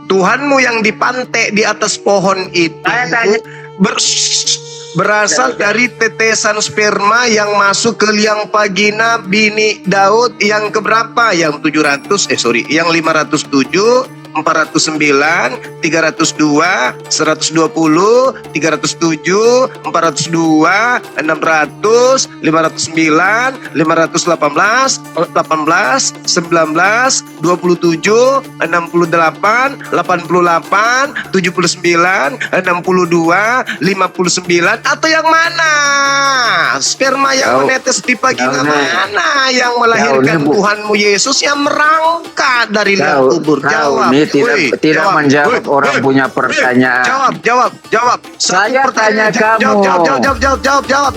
Tuhanmu yang dipantek di atas pohon itu berasal dari tetesan sperma yang masuk ke liang vagina bini Daud yang keberapa? Yang 507, 409, 302, 120, 307, 402, 600, 509, 518, 18, 19, 27, 68, 88, 79, 62, 59, atau yang mana? Sperma yang menetes di vagina mana yang melahirkan Tuhanmu Yesus yang merangkak dari liang kubur? Jawab. Tidak menjawab orang punya pertanyaan. Jawab. Saya tanya kamu. Jawab.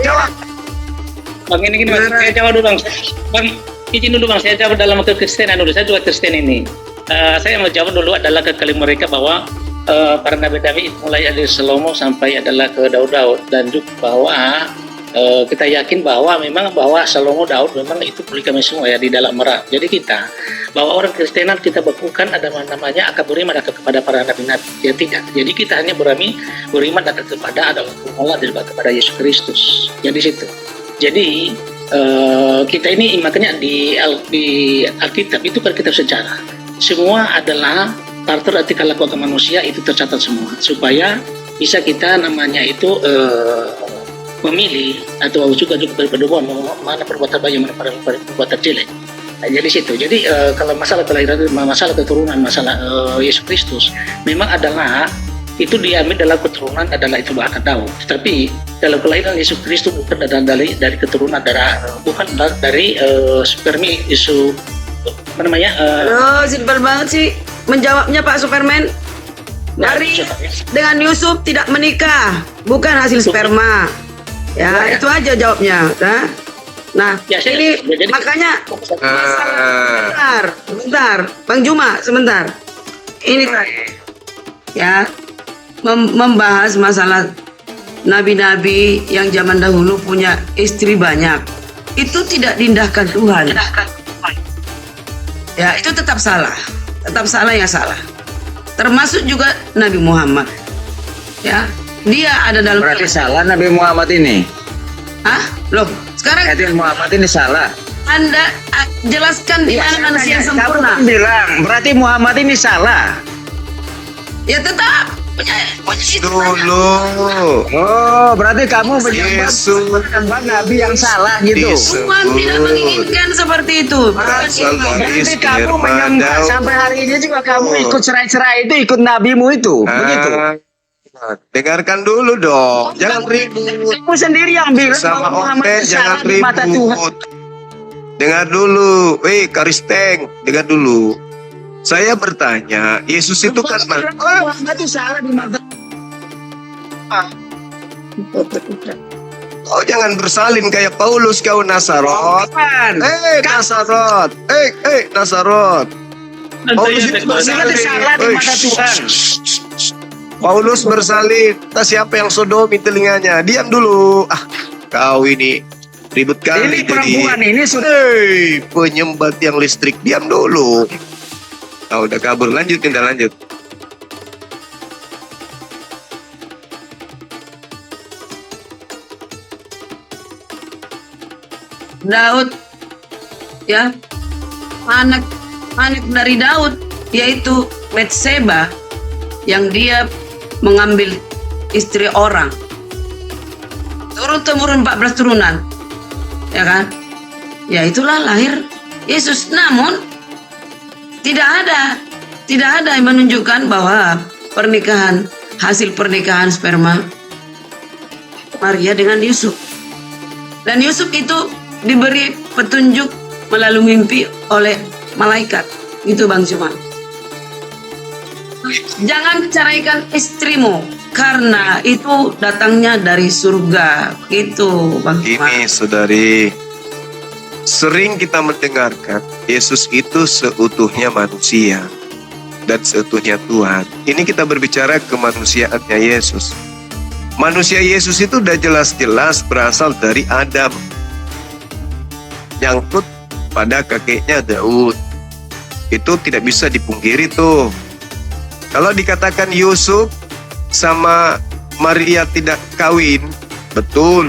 Bang, ini Bang, saya jawab dulu Bang. Bang, izin dulu Bang, saya jawab dalam kekristenan dulu. Saya juga Kristen ini. Saya mau jawab dulu adalah ke kalimat mereka bahwa para nabi-nabi mulai dari Salomo sampai adalah ke Daud dan juga bahwa kita yakin bahwa memang bahwa Salomo Daud memang itu poligami semua ya di dalam merah. Jadi kita bahwa orang Kristenan kita bukan ada namanya akan beriman kepada para nabi-nabi. Ya tidak. Jadi kita hanya beriman kepada Allah dan kepada Yesus Kristus. Jadi situ. Jadi kita ini makanya di Alkitab itu kan kitab sejarah. Semua adalah karakter etika laku manusia itu tercatat semua supaya bisa kita namanya itu memilih atau juga berdoa mana perbuatan baik mana perbuatan jelek. Nah, jadi situ. Jadi kalau masalah kelahiran, masalah keturunan, masalah Yesus Kristus memang adalah itu diambil dalam keturunan adalah itu bahkan Daud. Tapi dalam kelahiran Yesus Kristus bukan dari keturunan darah, bukan dari spermi Yesus apa namanya? Simpel banget sih menjawabnya Pak Superman. Dari dengan Yusuf tidak menikah, bukan hasil sperma. Ya, itu aja jawabnya. Nah, ya, ini jadi, makanya sebentar, Bang Juma, sebentar. Ini ya membahas masalah nabi-nabi yang zaman dahulu punya istri banyak. Itu tidak diindahkan Tuhan. Ya, itu tetap salah yang salah. Termasuk juga Nabi Muhammad. Ya, dia ada dalam. Berarti salah Nabi Muhammad ini. Hah? Loh, sekarang Nabi Muhammad ini salah. Anda jelaskan di mana manusia yang sempurna. Kamu bilang berarti Muhammad ini salah. Ya tetap Dulu. Oh, berarti kamu menyembah Nabi yang salah gitu. Tuhan tidak menginginkan seperti itu. Berarti kamu menyembah sampai hari ini juga kamu ikut cerai-cerai itu, ikut nabimu itu, begitu. Dengarkan dulu dong, jangan ribut. Kamu sendiri yang bilang Sama bahwa Muhammad Open, itu jangan salah di mata Tuhan. ribut. Dengar dulu, Karisteng, dengar dulu. Saya bertanya, Yesus itu kan Muhammad itu salah di mata. Kau jangan bersalin kayak Paulus kau Nasarot. Nasarot. Nasarot. Paulus itu bersalin. Salah di mata Tuhan. Paulus bersalin. Siapa yang sodomi telinganya? Diam dulu. Kau ini ribut kali. Ini perempuan ini sudah. Penyembah tiang listrik. Diam dulu. Udah kabur. Lanjut. Daud, ya, anak dari Daud, yaitu Metseba, yang dia mengambil istri orang. Turun-temurun 14 turunan, ya kan? Ya itulah lahir Yesus. Namun tidak ada yang menunjukkan bahwa hasil pernikahan sperma Maria dengan Yusuf. Dan Yusuf itu diberi petunjuk melalui mimpi oleh malaikat. Itu Bang Juma. Jangan ceraikan istrimu karena itu datangnya dari surga. Itu Bang Juma. Ini saudari, sering kita mendengarkan Yesus itu seutuhnya manusia dan seutuhnya Tuhan. Ini kita berbicara kemanusiaannya Yesus. Manusia Yesus itu udah jelas-jelas berasal dari Adam, nyangkut pada kakeknya Daud. Itu tidak bisa dipungkiri tuh. Kalau dikatakan Yusuf sama Maria tidak kawin, betul,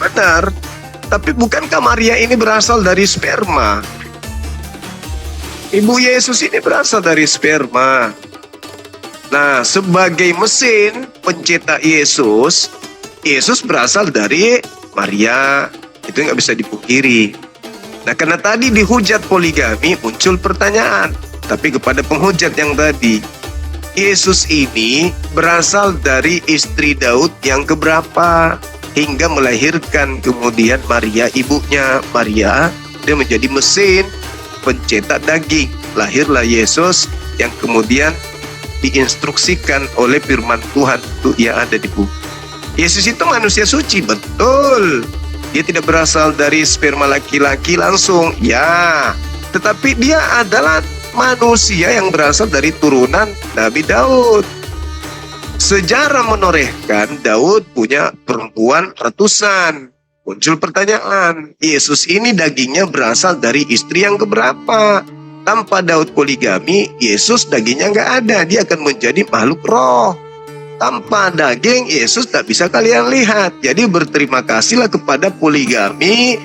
benar. Tapi bukankah Maria ini berasal dari sperma? Ibu Yesus ini berasal dari sperma. Nah, sebagai mesin pencetak Yesus, Yesus berasal dari Maria. Itu nggak bisa dipungkiri. Nah, karena tadi dihujat poligami, muncul pertanyaan. Tapi kepada penghujat yang tadi, Yesus ini berasal dari istri Daud yang keberapa? Hingga melahirkan kemudian Maria ibunya. Maria, dia menjadi mesin pencetak daging. Lahirlah Yesus yang kemudian diinstruksikan oleh firman Tuhan untuk ia ada di bumi. Yesus itu manusia suci, betul. Dia tidak berasal dari sperma laki-laki langsung, ya. Tetapi dia adalah manusia yang berasal dari turunan Nabi Daud. Sejarah menorehkan Daud punya perempuan ratusan. Muncul pertanyaan, Yesus ini dagingnya berasal dari istri yang keberapa? Tanpa Daud poligami, Yesus dagingnya nggak ada. Dia akan menjadi makhluk roh. Tanpa daging, Yesus tak bisa kalian lihat. Jadi berterima kasihlah kepada poligami.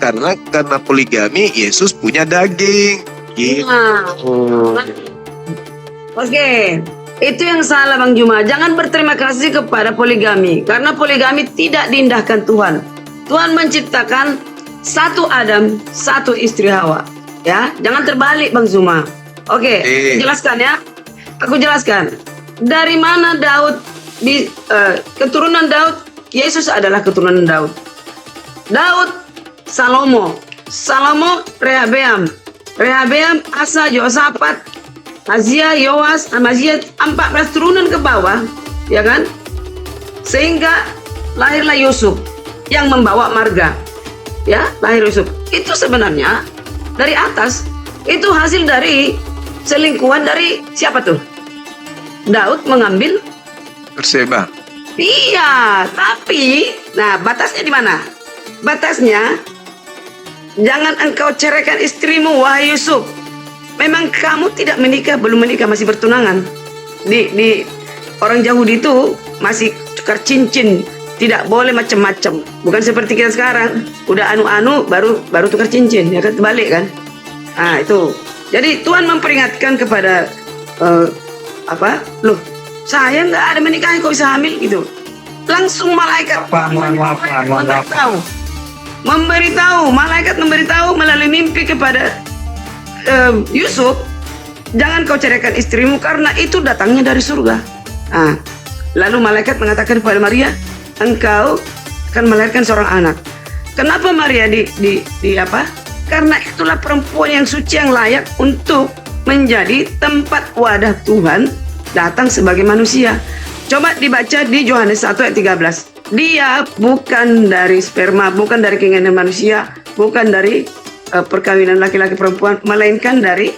Karena poligami, Yesus punya daging. Gitu. Oke. Itu yang salah Bang Juma. Jangan berterima kasih kepada poligami. Karena poligami tidak diindahkan Tuhan. Tuhan menciptakan satu Adam, satu istri Hawa. Ya, jangan terbalik Bang Zuma. Oke, jelaskan ya. Aku jelaskan. Dari mana Daud keturunan Daud? Yesus adalah keturunan Daud. Daud Salomo. Salomo Rehabeam. Rehabeam Asa, Yosafat, Azia, Yoas, Amazia, 14 turunan ke bawah, ya kan? Sehingga lahirlah Yusuf yang membawa marga. Ya, lahir Yusuf. Itu sebenarnya dari atas, itu hasil dari selingkuhan dari siapa tuh? Daud mengambil Berseba. Iya, tapi nah batasnya di mana? Batasnya jangan engkau ceraikan istrimu, wahai Yusuf. Memang kamu tidak menikah, belum menikah, masih bertunangan. Di orang Yahudi itu masih tukar cincin, tidak boleh macam-macam. Bukan seperti kita sekarang, udah anu-anu baru tukar cincin, ya kan, terbalik kan? Nah itu. Jadi Tuhan memperingatkan kepada loh, saya nggak ada menikahi kok bisa hamil gitu. Langsung malaikat memberitahu melalui mimpi kepada Yusuf, jangan kau ceraikan istrimu karena itu datangnya dari surga. Nah, lalu malaikat mengatakan kepada Maria, engkau akan melahirkan seorang anak. Kenapa Maria Karena itulah perempuan yang suci yang layak untuk menjadi tempat wadah Tuhan datang sebagai manusia. Coba dibaca di Yohanes 1 ayat 13. Dia bukan dari sperma, bukan dari keinginan manusia, bukan dari perkawinan laki-laki perempuan, melainkan dari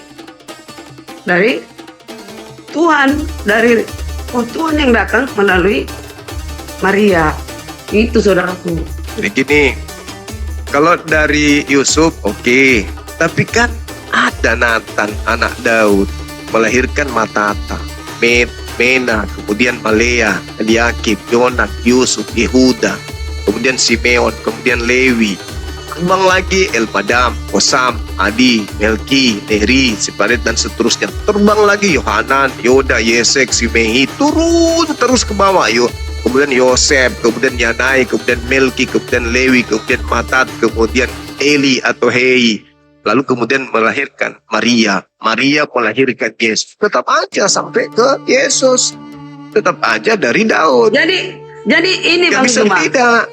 Tuhan, dari Tuhan yang datang melalui Maria. Itu saudaraku. Jadi gini, kalau dari Yusuf oke, tapi kan ada Nathan anak Daud melahirkan Matata, Mena, kemudian Malea, Eliakim, Yonan, Yusuf, Yehuda, kemudian Simeon, kemudian Lewi. Terbang lagi Elmadam, Osam, Adi, Melki, Neri, Siparet dan seterusnya. Terbang lagi Yohanan, Yoda, Yesek, Simehi, turun terus ke bawah yuk. Kemudian Yosef, kemudian Yanai, kemudian Melki, kemudian Lewi, kemudian Matat, kemudian Eli atau Hei. Lalu kemudian melahirkan Maria. Maria melahirkan Yesus. Tetap aja sampai ke Yesus. Tetap aja dari Daud. Jadi ini Bang bisa Zuma. tidak.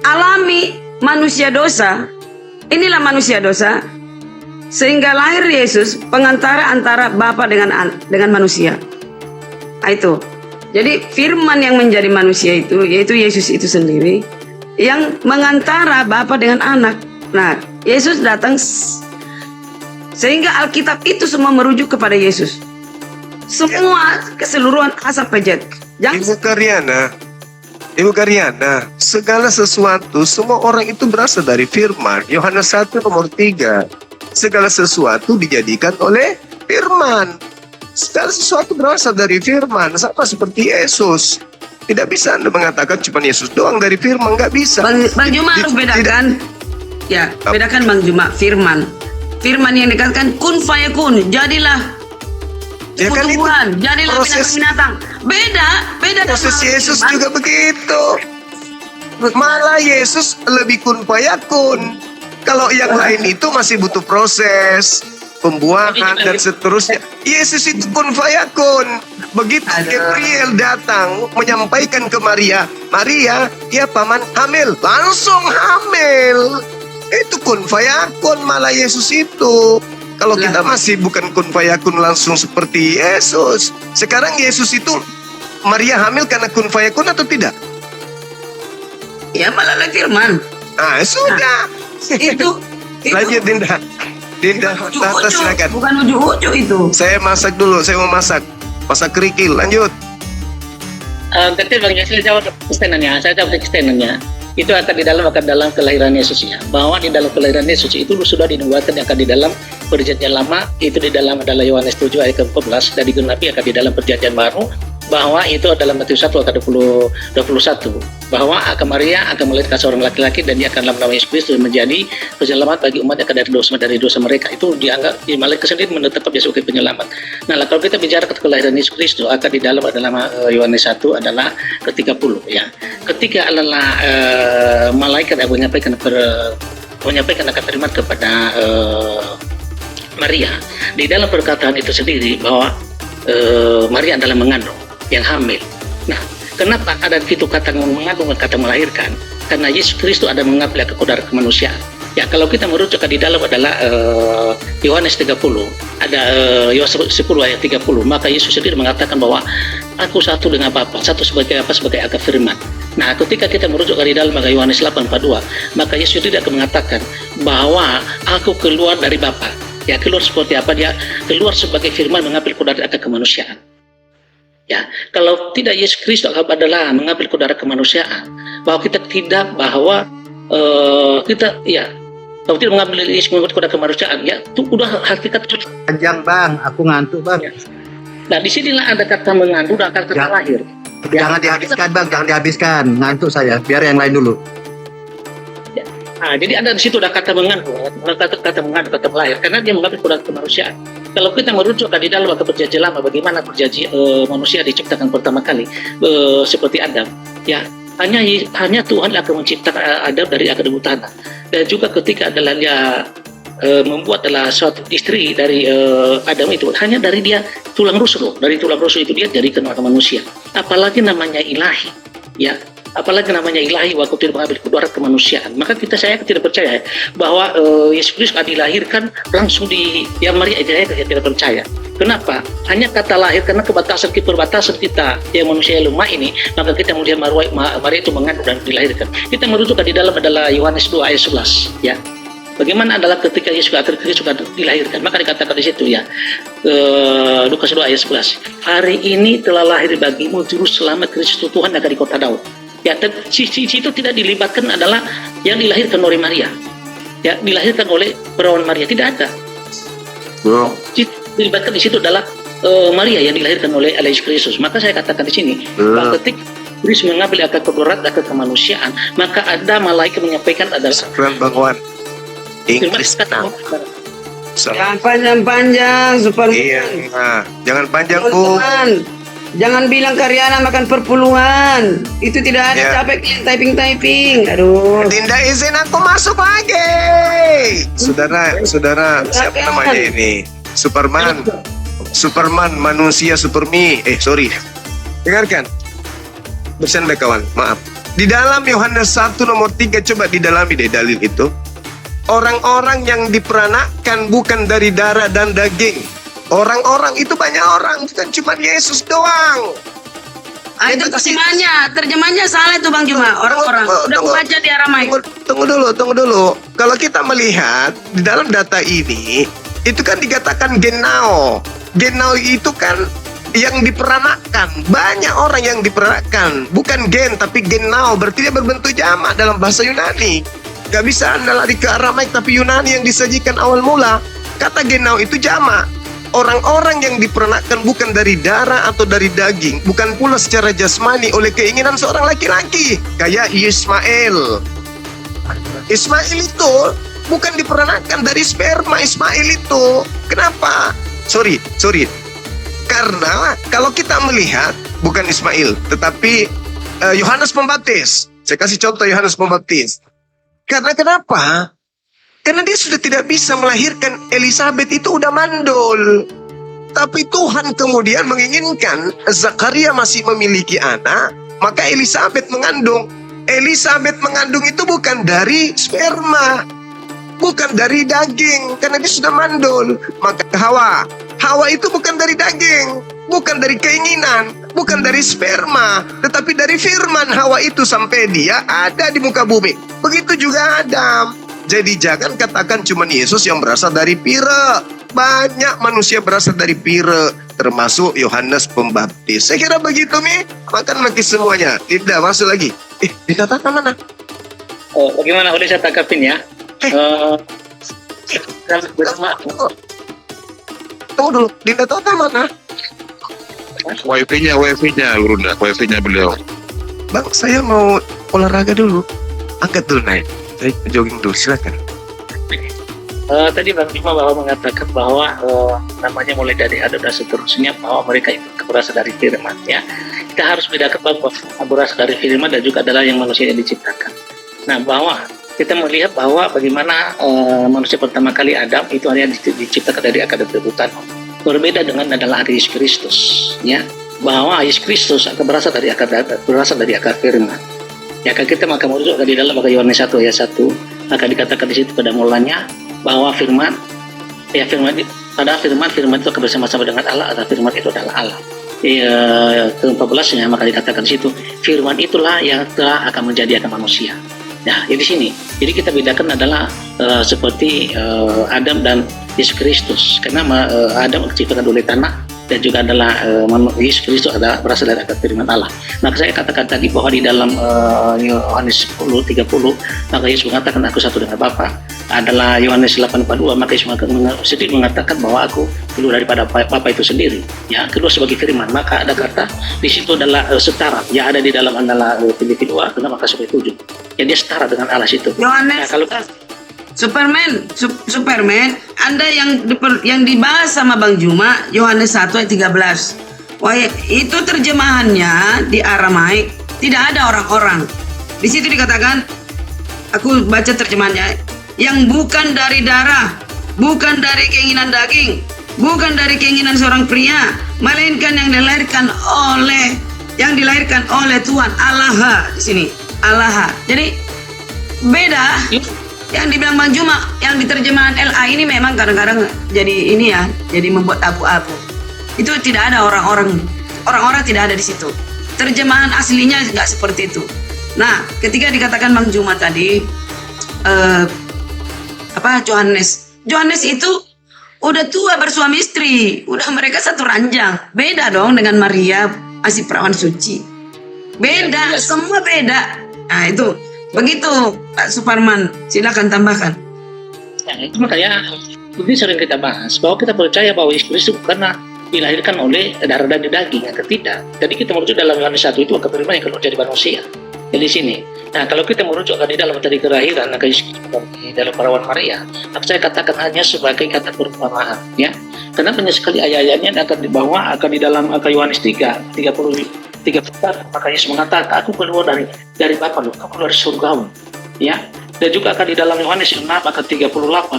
Alami manusia dosa, inilah manusia dosa, sehingga lahir Yesus, pengantara antara Bapa dengan manusia. Nah, itu. Jadi firman yang menjadi manusia itu, yaitu Yesus itu sendiri, yang mengantara Bapa dengan anak. Nah, Yesus datang sehingga Alkitab itu semua merujuk kepada Yesus. Semua keseluruhan A sampai Z. Ibu Karyana, segala sesuatu, semua orang itu berasal dari firman. Yohanes 1 nomor 3. Segala sesuatu dijadikan oleh firman. Segala sesuatu berasal dari firman, sama seperti Yesus. Tidak bisa Anda mengatakan cuma Yesus doang dari firman, nggak bisa. Bang Juma harus bedakan. Ya, bedakan Bang Juma firman. Firman yang dikatakan kun fayakun, jadilah Ya kan itu tumbuhan, jadilah proses- binatang-binatang. Beda Proses dengan Yesus firman. juga begitu. Malah Yesus lebih kun fayakun. Kalau yang lain itu masih butuh proses pembuahan dan seterusnya. Yesus itu kun fayakun. Begitu Gabriel datang menyampaikan ke Maria, Maria, ya paman hamil, langsung hamil. Itu kun fayakun malah Yesus itu. Kalau kita masih bukan kun fayakun langsung seperti Yesus. Sekarang Yesus itu Maria hamil karena kun fayakun atau tidak? Ya malah firman. Ah, sudah. Itu Lanjut Dinda. Dinda, Tata silakan. bukan ujuk-ujuk itu. Saya masak dulu, saya mau masak. Masak kerikil, lanjut. Tapi Bang Yosel jawab kestenannya, saya jawab kestenannya. Itu akan dalam kelahiran Yesus ya. Bahwa di dalam kelahiran Yesus itu sudah dinubuatkan akan di dalam perjanjian lama, itu di dalam adalah Yohanes 7 ayat ke-14, dan digenapi akan di dalam perjanjian baru, bahwa itu adalah Matius 1 ayat 21, bahwa akan Maria akan melahirkan seorang laki-laki dan dia akan dalam nama Yesus Kristus menjadi penyelamat bagi umat yang akan dari dosa mereka. Itu dianggap di malaikat sendiri menetapkan dia sebagai penyelamat. Nah, kalau kita bicara kelahiran Yesus Kristus akan di dalam adalah Yohanes 1 adalah ke-30 ya. Ketika adalah malaikat yang menyampaikan akan firman kepada Maria, di dalam perkataan itu sendiri bahwa Maria adalah mengandung yang hamil. Nah, kenapa ada itu kata mengandung dan kata melahirkan? Karena Yesus Kristus ada mengambil kodar kemanusiaan. Ya, kalau kita merujuk di dalam adalah Yohanes 30, ada Yohanes 10 ayat 30, maka Yesus sendiri mengatakan bahwa aku satu dengan Bapa, satu sebagai apa? Sebagai akar firman. Nah, ketika kita merujuk di dalam Yohanes 8:42, maka Yesus tidak akan mengatakan bahwa aku keluar dari Bapa. Ya, keluar seperti apa? Dia keluar sebagai firman mengambil kodar akar kemanusiaan. Ya, kalau tidak Yesus Kristus adalah mengambil kodar kemanusiaan, bahwa kita tidak kita ya kalau tidak mengambil Yesus mengambil kodar kemanusiaan, ya itu udah hakikat. Panjang Bang, aku ngantuk Bang. Ya. Nah, disinilah ada kata mengandung dan kata lahir. Jangan dihabiskan Bang, jangan dihabiskan. Ngantuk saya, biar yang lain dulu. Nah, jadi ada di situ ada kata mengandung, kata mengandung, kata melahir, karena dia mengambil kodar kemanusiaan. Kalau kita merujuk di dalam perjanjian lama, bagaimana manusia diciptakan pertama kali seperti Adam, ya hanya Tuhan akan menciptakan Adam dari akar tanah, dan juga ketika adalah dia membuat adalah suatu istri dari Adam itu hanya dari dia tulang rusuk, dari tulang rusuk itu dia jadikan manusia. Apalagi namanya ilahi, ya. Apalagi namanya ilahi waktu tidak mengambil kodrat kemanusiaan, maka saya tidak percaya bahwa Yesus Kristus dilahirkan langsung di yang Maria saya tidak percaya. Kenapa? Hanya kata lahir karena perbatasan kita yang manusia yang lemah ini, maka kita melihat Maria itu mengandung dan dilahirkan. Kita merujuk di dalam adalah Yohanes 2 ayat 11 ya. Bagaimana adalah ketika Yesus Kristus dilahirkan, maka dikatakan di situ ya, Lukas 2 ayat 11, hari ini telah lahir bagimu juru selamat Kristus Tuhan dari kota Daud. Ya, sisi itu tidak dilibatkan adalah yang dilahirkan oleh Maria, ya dilahirkan oleh perawan Maria, tidak ada. Dilibatkan di situ adalah Maria yang dilahirkan oleh Yesus Kristus. Maka saya katakan di sini, ketika Kristus mengambil akar kodrat, akar kemanusiaan, maka ada malaikat menyampaikan adalah Bang Wan. Inggris Jangan panjang-panjang, Superman. Iya, nah, jangan panjang Bu. Teman-teman, jangan bilang Karyana makan perpuluhan. Itu tidak ada Ya. capek typing. Aduh. Dinda izin aku masuk lagi. Saudara, siapa Silakan. namanya ini? Superman, manusia Supermi. Sorry. Dengarkan. Bercanda kawan, maaf. Di dalam Yohanes 1 nomor 3, coba didalami deh dalil itu. Orang-orang yang diperanakkan bukan dari darah dan daging. Orang-orang itu banyak orang, bukan cuma Yesus doang. Itu terjemahnya salah itu Bang Juma. Orang-orang udah Tunggu. baca di Aramai. Tunggu dulu. Kalau kita melihat di dalam data ini, itu kan dikatakan genao. Genao itu kan yang diperanakkan. Banyak orang yang diperanakkan. Bukan gen, tapi genao. Berarti dia berbentuk jamak dalam bahasa Yunani. Gak bisa Anda lari ke Aramaik, tapi Yunani yang disajikan awal mula. Kata genao itu jamak. orang-orang yang diperanakkan bukan dari darah atau dari daging, bukan pula secara jasmani oleh keinginan seorang laki-laki, kayak Ismail. Ismail itu bukan diperanakkan dari sperma Ismail itu. Kenapa? Sorry. Karena kalau kita melihat bukan Ismail, tetapi Yohanes Pembaptis. Saya kasih contoh Yohanes Pembaptis. Karena kenapa? Karena dia sudah tidak bisa melahirkan. Elizabeth itu udah mandul. Tapi Tuhan kemudian menginginkan Zakaria masih memiliki anak, maka Elizabeth mengandung. Elizabeth mengandung itu bukan dari sperma, bukan dari daging, karena dia sudah mandul. Maka Hawa itu bukan dari daging, bukan dari keinginan, bukan dari sperma, tetapi dari firman Hawa itu sampai dia ada di muka bumi. Begitu juga Adam. Jadi jangan katakan cuma Yesus yang berasal dari pire. Banyak manusia berasal dari pire, termasuk Yohanes Pembaptis. Saya kira begitu nih. Makan maki semuanya. Tidak masuk lagi. Dinda Tota mana? Oh, bagaimana boleh saya tangkapin ya? Tunggu dulu. Dinda Tota mana? Wifi-nya Brunda, wifi-nya beliau. Bang, saya mau olahraga dulu. Angkat dulu naik. Saya jogging dulu, silakan. Tadi Bang Bima bahwa mengatakan bahwa namanya mulai dari Adam dan seterusnya, bahwa mereka itu berasal dari firman ya. Kita harus bedakan bahwa berasal dari firman dan juga adalah yang manusia yang diciptakan. Nah, bahwa kita melihat bahwa bagaimana manusia pertama kali Adam itu hanya diciptakan dari akar rebutan. Berbeda dengan adalah Yesus Kristus ya. Bahwa Yesus Kristus akan berasal dari akar firman. Ya, kan kita maka merujuk di dalam Yohanes 1 ayat 1, maka dikatakan di situ pada mulanya bahwa firman itu akan bersama-sama dengan Allah, atau firman itu adalah Allah. Ke-14-nya maka dikatakan di situ firman itulah yang telah akan menjadi manusia. Nah, di sini. Jadi kita bedakan adalah seperti Adam dan Yesus Kristus, karena Adam diciptakan oleh tanah dan juga adalah Yesus Kristus adalah berasal dari akar firman Allah. Maka saya katakan tadi bahwa di dalam Yohanes 10:30 maka Yesus mengatakan aku satu dengan Bapa. Adalah Yohanes 8:42 maka Yesus sedikit mengatakan bahwa aku keluar daripada Bapa itu sendiri. Ya, kedua sebagai firman. Maka ada kata di situ adalah setara. Ya, ada di dalam adalah Filipi 2 maka sampai 7. Ya, dia setara dengan Allah situ. Yohanes, nah, kalau Superman, Anda yang dibahas sama Bang Juma, Yohanes 1 ayat 13. Wah, itu terjemahannya di Aramaik, tidak ada orang-orang. Di situ dikatakan, aku baca terjemahannya, yang bukan dari darah, bukan dari keinginan daging, bukan dari keinginan seorang pria, melainkan yang dilahirkan oleh Tuhan Allah di sini. Allah. Jadi beda. Yang dibilang Bang Juma, yang diterjemahan LA ini memang kadang-kadang jadi ini ya, jadi membuat abu-abu. Itu tidak ada orang-orang tidak ada di situ. Terjemahan aslinya nggak seperti itu. Nah, ketika dikatakan Bang Juma tadi, Yohanes itu udah tua bersuami istri, udah mereka satu ranjang. Beda dong dengan Maria, masih perawan suci. Beda, semua beda. Nah itu. Begitu Pak Suparman, silakan tambahkan. Ya, itu makanya ini sering kita bahas bahwa kita percaya bahwa Yesus Kristus karena dilahirkan oleh darah dan daging, yang ketiga. Jadi kita merujuk dalam Yohanes 1 itu akar firman yang keluar jadi manusia. Jadi sini. Nah, kalau kita merujuk di dalam tadi kelahiran di dalam perawan Maria, saya katakan hanya sebagai kata perumpamaan, ya. Karena banyak sekali ayat-ayatnya akan dibawa akan di dalam Yohanes 3:34 maka Yesus mengatakan aku keluar dari Bapa loh, aku keluar dari surgawi, ya. Dan juga akan di dalam Yohanes 6 maka 38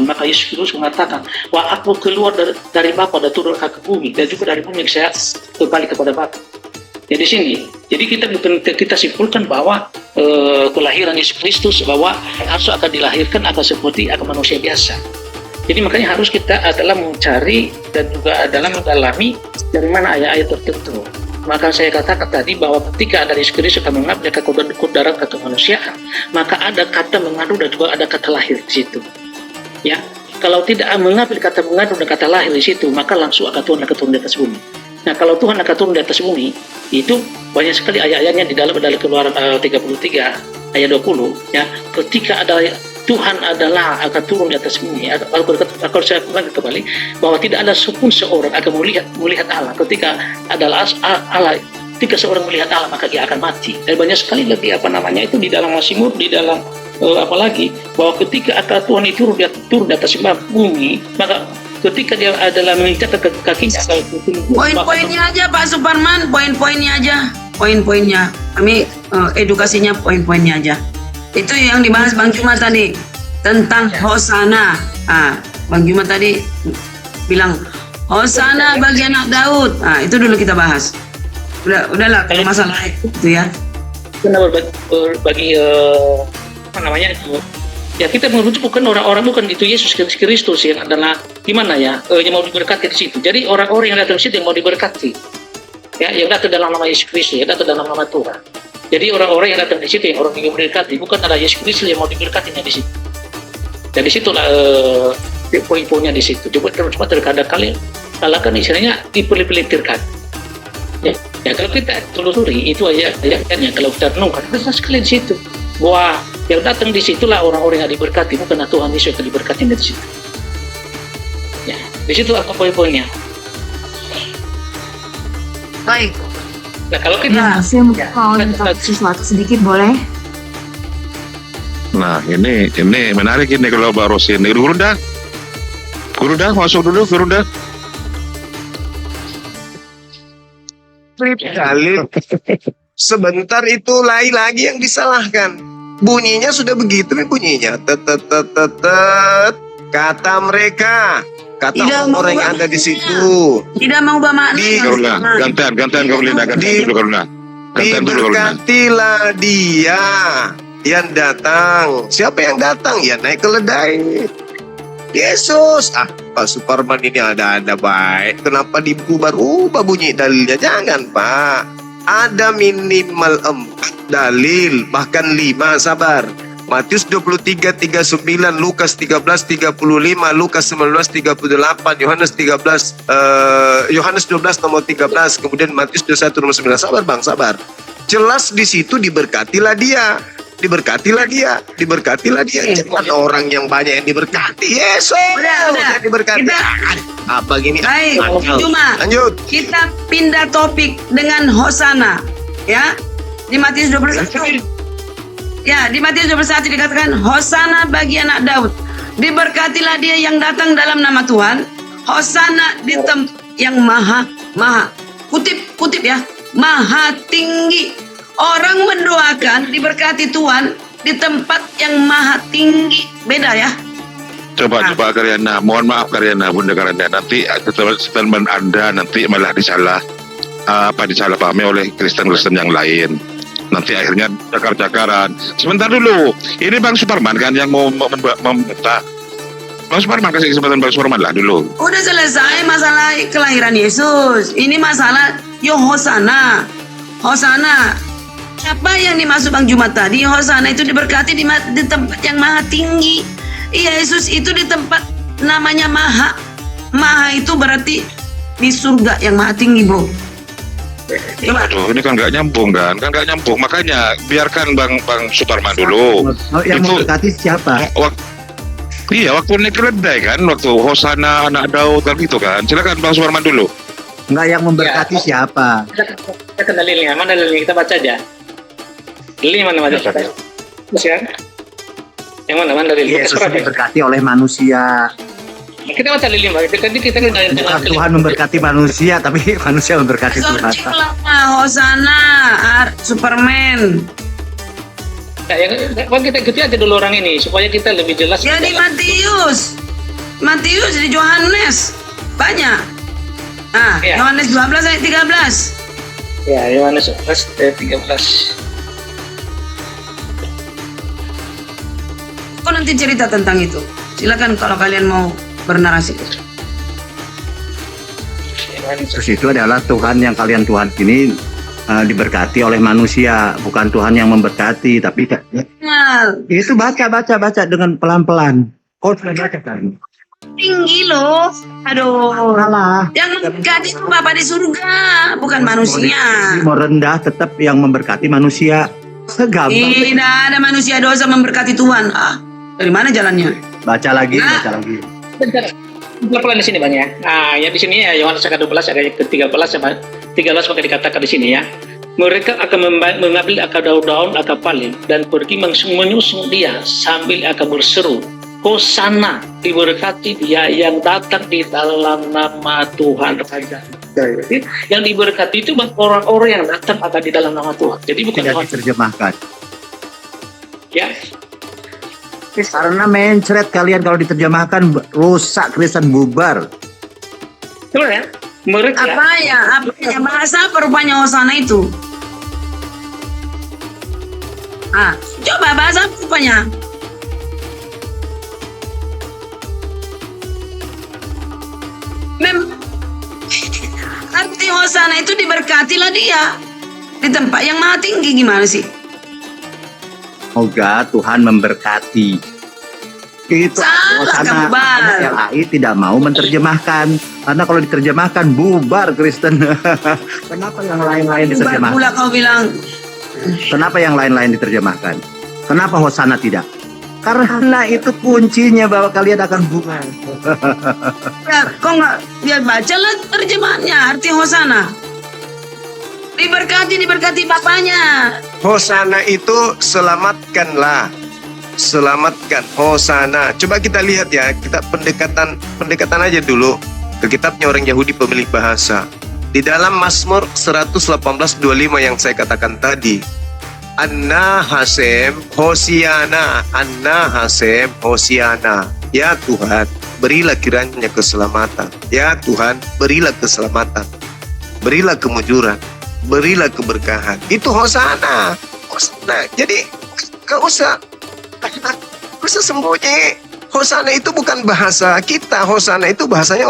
maka Yesus Kristus mengatakan wah aku keluar dari Bapa dan turun ke bumi, dan juga dari bumi saya kembali kepada Bapa. Jadi sini, jadi kita simpulkan bahwa kelahiran Yesus Kristus bahwa harus akan dilahirkan akan seperti akan manusia biasa. Jadi makanya harus kita adalah mencari dan juga adalah mendalami dari mana ayat-ayat tertentu. Maka saya katakan tadi bahwa ketika ada Yesus Kristus akan mengambil kudarat kata kemanusiaan, maka ada kata mengandung dan juga ada kata lahir di situ. Ya, kalau tidak mengambil kata mengandung dan kata lahir di situ, maka langsung akan Tuhan akan turun di atas bumi. Nah, kalau Tuhan akan turun di atas bumi, itu banyak sekali ayat-ayatnya di dalam Keluaran 33 ayat 20, ya. Ketika ada Tuhan adalah akan turun di atas bumi. Aku saya ulangi kembali bahwa tidak ada seorang akan melihat Allah ketika adalah Allah. Ketika seorang melihat Allah maka dia akan mati. Dan banyak sekali lagi itu di dalam Mazmur, di dalam apalagi bahwa ketika akal Tuhan itu turun di atas bumi, maka ketika dia adalah mengikat kakinya. Poin-poinnya aja Pak Suparman, poin-poinnya aja. Poin-poinnya. Kami edukasinya poin-poinnya aja. Itu yang dibahas Bang Juma tadi tentang Hosana. Bang Juma tadi bilang Hosana bagi anak Daud. Itu dulu kita bahas. Udahlah kalau masalah itu ya. Karena bagi ya kita merujuk bukan orang-orang, bukan itu Yesus Kristus yang adalah gimana ya, yang mau diberkati di situ. Jadi orang-orang yang datang di situ yang mau diberkati, ya, yang datang dalam nama Yesus Kristus, yang datang dalam nama Tuhan. Jadi orang-orang yang datang di situ yang orang yang diberkati, bukan ada Yesus Kristus yang mau diberkatinya di situ. Dan di situlah poin-poinnya di situ. Coba terkadang kalian kan istilahnya dipelit-pelitirkan. Ya kalau kita telusuri itu aja kalau kita renungkan jelas sekali di situ bahwa yang datang di situlah orang-orang yang diberkati, bukan Tuhan Yesus yang diberkati di situ. Ya, di situ apa poin-poinnya? Baik. Nah kalau kita saya mau sesuatu sedikit boleh? Nah, ini menarik ini kalau Mbak Rosi ini. Guru dah masuk dulu, Guru dah. Kali sebentar itu lagi yang disalahkan. Bunyinya sudah begitu nih bunyinya. Kata mereka, kata orang yang ada di situ. Tidak mau bermakna. Gantian Karolina, gantian dulu Karolina. Diberkatilah dia yang datang. Siapa yang datang? Ya naik keledai. Yesus. Pak Suparman ini ada baik. Kenapa diubah bunyi dalilnya? Jangan Pak. Ada minimal 4 dalil, bahkan 5, sabar. Matius 23:39, Lukas 13:35, Lukas 19:38, Yohanes 12 nomor 13, kemudian Matius 21 nomor 9. Sabar Bang, sabar. Jelas di situ diberkatilah dia. Jangan orang yang banyak yang diberkati. Yesus. Udah. Diberkati. Apa gini? Baik, cuma lanjut. kita pindah topik dengan Hosana, ya. Di Matius 21. Ya, di Matius 21 dikatakan Hosana bagi anak Daud. Diberkatilah dia yang datang dalam nama Tuhan. Hosana di tempat yang maha kutip ya, maha tinggi. Orang mendoakan diberkati Tuhan di tempat yang maha tinggi. Beda ya. Coba Karyana, mohon maaf Karyana, Bunda Karyana, nanti statement Anda nanti malah disalahpahami oleh Kristen-Kristen yang lain. Nanti akhirnya cakar-cakaran. Sebentar dulu, ini Bang Suparman kan yang mau meminta. Bang Suparman kasih kesempatan Bang Suparman lah dulu. Udah selesai masalah kelahiran Yesus. Ini masalah Hosana. Siapa yang dimaksud Bang Jumat tadi? Hosana itu diberkati di tempat yang maha tinggi. Yesus itu di tempat namanya maha. Maha itu berarti di surga yang maha tinggi, bro. Coba. Aduh, ini kan nggak nyambung kan? Nggak nyambung. Makanya biarkan Bang Suparman dulu. Yang memberkati siapa? Waktu naik keledai kan, waktu Hosana anak Daud kan gitu kan. Silakan Bang Suparman dulu. Enggak, yang memberkati siapa? Kita kenal dalilnya, mana dalilnya, kita baca aja. Dalilnya mana baca? Kan? Yang mana dalilnya? Yesus diberkati oleh manusia. Kita baca dalilnya, kita bukan Tuhan memberkati manusia, tapi manusia memberkati Tuhan. Hosana, Superman. Nah, kita ikuti aja dulu orang ini supaya kita lebih jelas. Ya di Matius di Yohanes banyak. Ya. Yohanes 12 ayat 13. Ya, Yohanes 12 ayat 13. Kau nanti cerita tentang itu. Silakan kalau kalian mau bernarasi. Terus itu adalah Tuhan yang kalian Tuhan ini diberkati oleh manusia, bukan Tuhan yang memberkati, tapi itu baca dengan pelan-pelan. Kau sudah baca kan? Tinggi loh. Aduh. Salah. Yang memberkati itu Bapa di surga, bukan manusia. Mau rendah tetap yang memberkati manusia. Segampang. Tidak ada manusia dosa memberkati Tuhan. Dari mana jalannya? Baca lagi, Nah. baca lagi. Bentar. Pelan di sini Bang ya. Nah, ya di sini ya Yohanes 12 ayat ke-13 sama 13 maka dikatakan di sini ya. Mereka akan mengambil akar daun-daun, akar paling dan pergi menyusung dia sambil akan berseru, Hosana, diberkati dia yang datang di dalam nama Tuhan Raja. Jadi, yang diberkati itu orang-orang yang datang akan di dalam nama Tuhan. Jadi bukan Tidak Tuhan. diterjemahkan. Ya. Karena mencret kalian kalau diterjemahkan rusak Kristen bubar. Coba ya. Mereka Apanya bahasa apa rupanya Hosana itu? Coba bahasa apa rupanya? Arti Hosana itu diberkatilah dia di tempat yang maha tinggi. Gimana sih? Semoga Tuhan memberkati. Itu Salah kamu, Bang. LAI tidak mau menerjemahkan karena kalau diterjemahkan bubar Kristen. Kenapa yang lain-lain Bubar diterjemahkan? pula kau bilang. Kenapa yang lain-lain diterjemahkan? Kenapa Hosana tidak? Karena itu kuncinya bahwa kalian akan bubar. Ya, kau nggak dia bacalah terjemahannya arti Hosana. Diberkati bapaknya. Hosana itu selamatkanlah. Selamatkan, Hosana. Coba kita lihat ya, kita pendekatan aja dulu ke kitabnya orang Yahudi pemilik bahasa. Di dalam Mazmur 118:25 yang saya katakan tadi, Anna Hasem Hosiana, Anna Hasem Hosiana. Ya Tuhan, berilah kiranya keselamatan. Ya Tuhan, berilah keselamatan. Berilah kemujuran. Berilah keberkahan. Itu Hosana. Hosana. Jadi gak usah sembunyi. Hosana itu bukan bahasa kita. Hosana itu bahasanya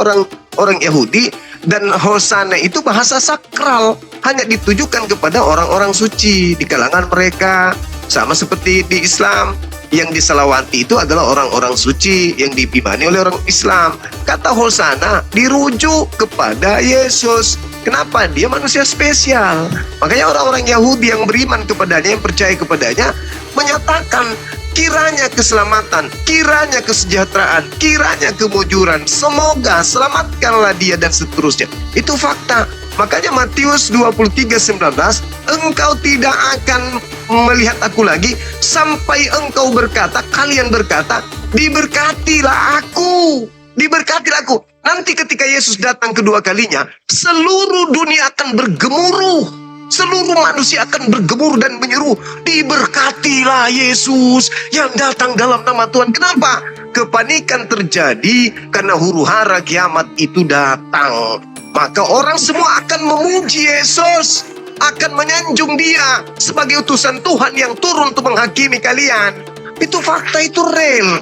orang Yahudi, dan Hosana itu bahasa sakral, hanya ditujukan kepada orang-orang suci di kalangan mereka. Sama seperti di Islam, yang diselawati itu adalah orang-orang suci yang diimani oleh orang Islam. Kata Hosana dirujuk kepada Yesus. Kenapa? Dia manusia spesial. Makanya orang-orang Yahudi yang beriman kepadanya, yang percaya kepadanya, menyatakan kiranya keselamatan, kiranya kesejahteraan, kiranya kemujuran, semoga selamatkanlah dia, dan seterusnya. Itu fakta. Makanya Matius 23:19, engkau tidak akan melihat aku lagi sampai engkau berkata, kalian berkata, diberkatilah aku, diberkatilah aku. Nanti ketika Yesus datang kedua kalinya, seluruh dunia akan bergemuruh. Seluruh manusia akan bergemuruh dan menyeru, diberkatilah Yesus yang datang dalam nama Tuhan. Kenapa? Kepanikan terjadi karena huru-hara kiamat itu datang. Maka orang semua akan memuji Yesus, akan menyanjung dia sebagai utusan Tuhan yang turun untuk menghakimi kalian. Itu fakta, itu real.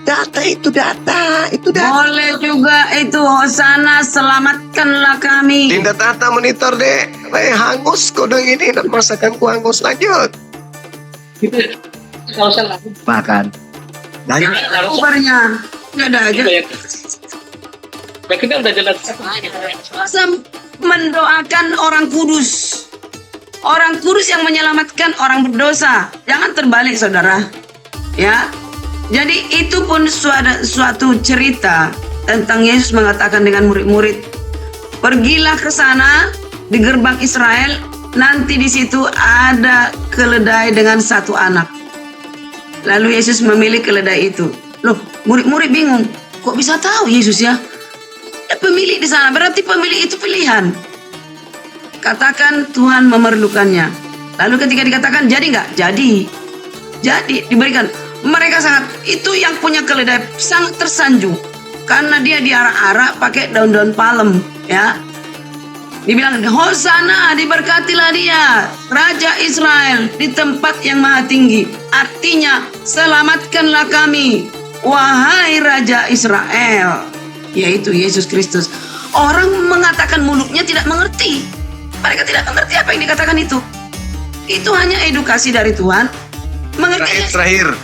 Data itu data. Boleh juga itu Hosana, selamatkanlah kami. Tindak tata monitor deh. Hangus kodong ini, dan masakanku hangus. Lanjut. itu kalau salah. Makan. Lanjut. Kabarnya nggak ada aja. Ya kita udah jelas. Masa mendoakan orang kudus. Orang kudus yang menyelamatkan orang berdosa. Jangan terbalik, saudara. Ya. Jadi itu pun suatu cerita tentang Yesus mengatakan dengan murid-murid, pergilah ke sana di gerbang Israel, nanti di situ ada keledai dengan satu anak. Lalu Yesus memilih keledai itu. Loh, murid-murid bingung, kok bisa tahu Yesus ya? Ada pemilik di sana, berarti pemilik itu pilihan. Katakan Tuhan memerlukannya. Lalu ketika dikatakan jadi nggak? Jadi diberikan. Mereka itu yang punya keledai sangat tersanjung karena dia diarak-arak pakai daun-daun palem, ya. Dibilang, Hosana, diberkatilah dia, Raja Israel di tempat yang maha tinggi. Artinya, selamatkanlah kami, wahai Raja Israel, yaitu Yesus Kristus. Orang mengatakan mulutnya tidak mengerti. Mereka tidak mengerti apa yang dikatakan itu. Itu hanya edukasi dari Tuhan. Mengerti. Terakhir.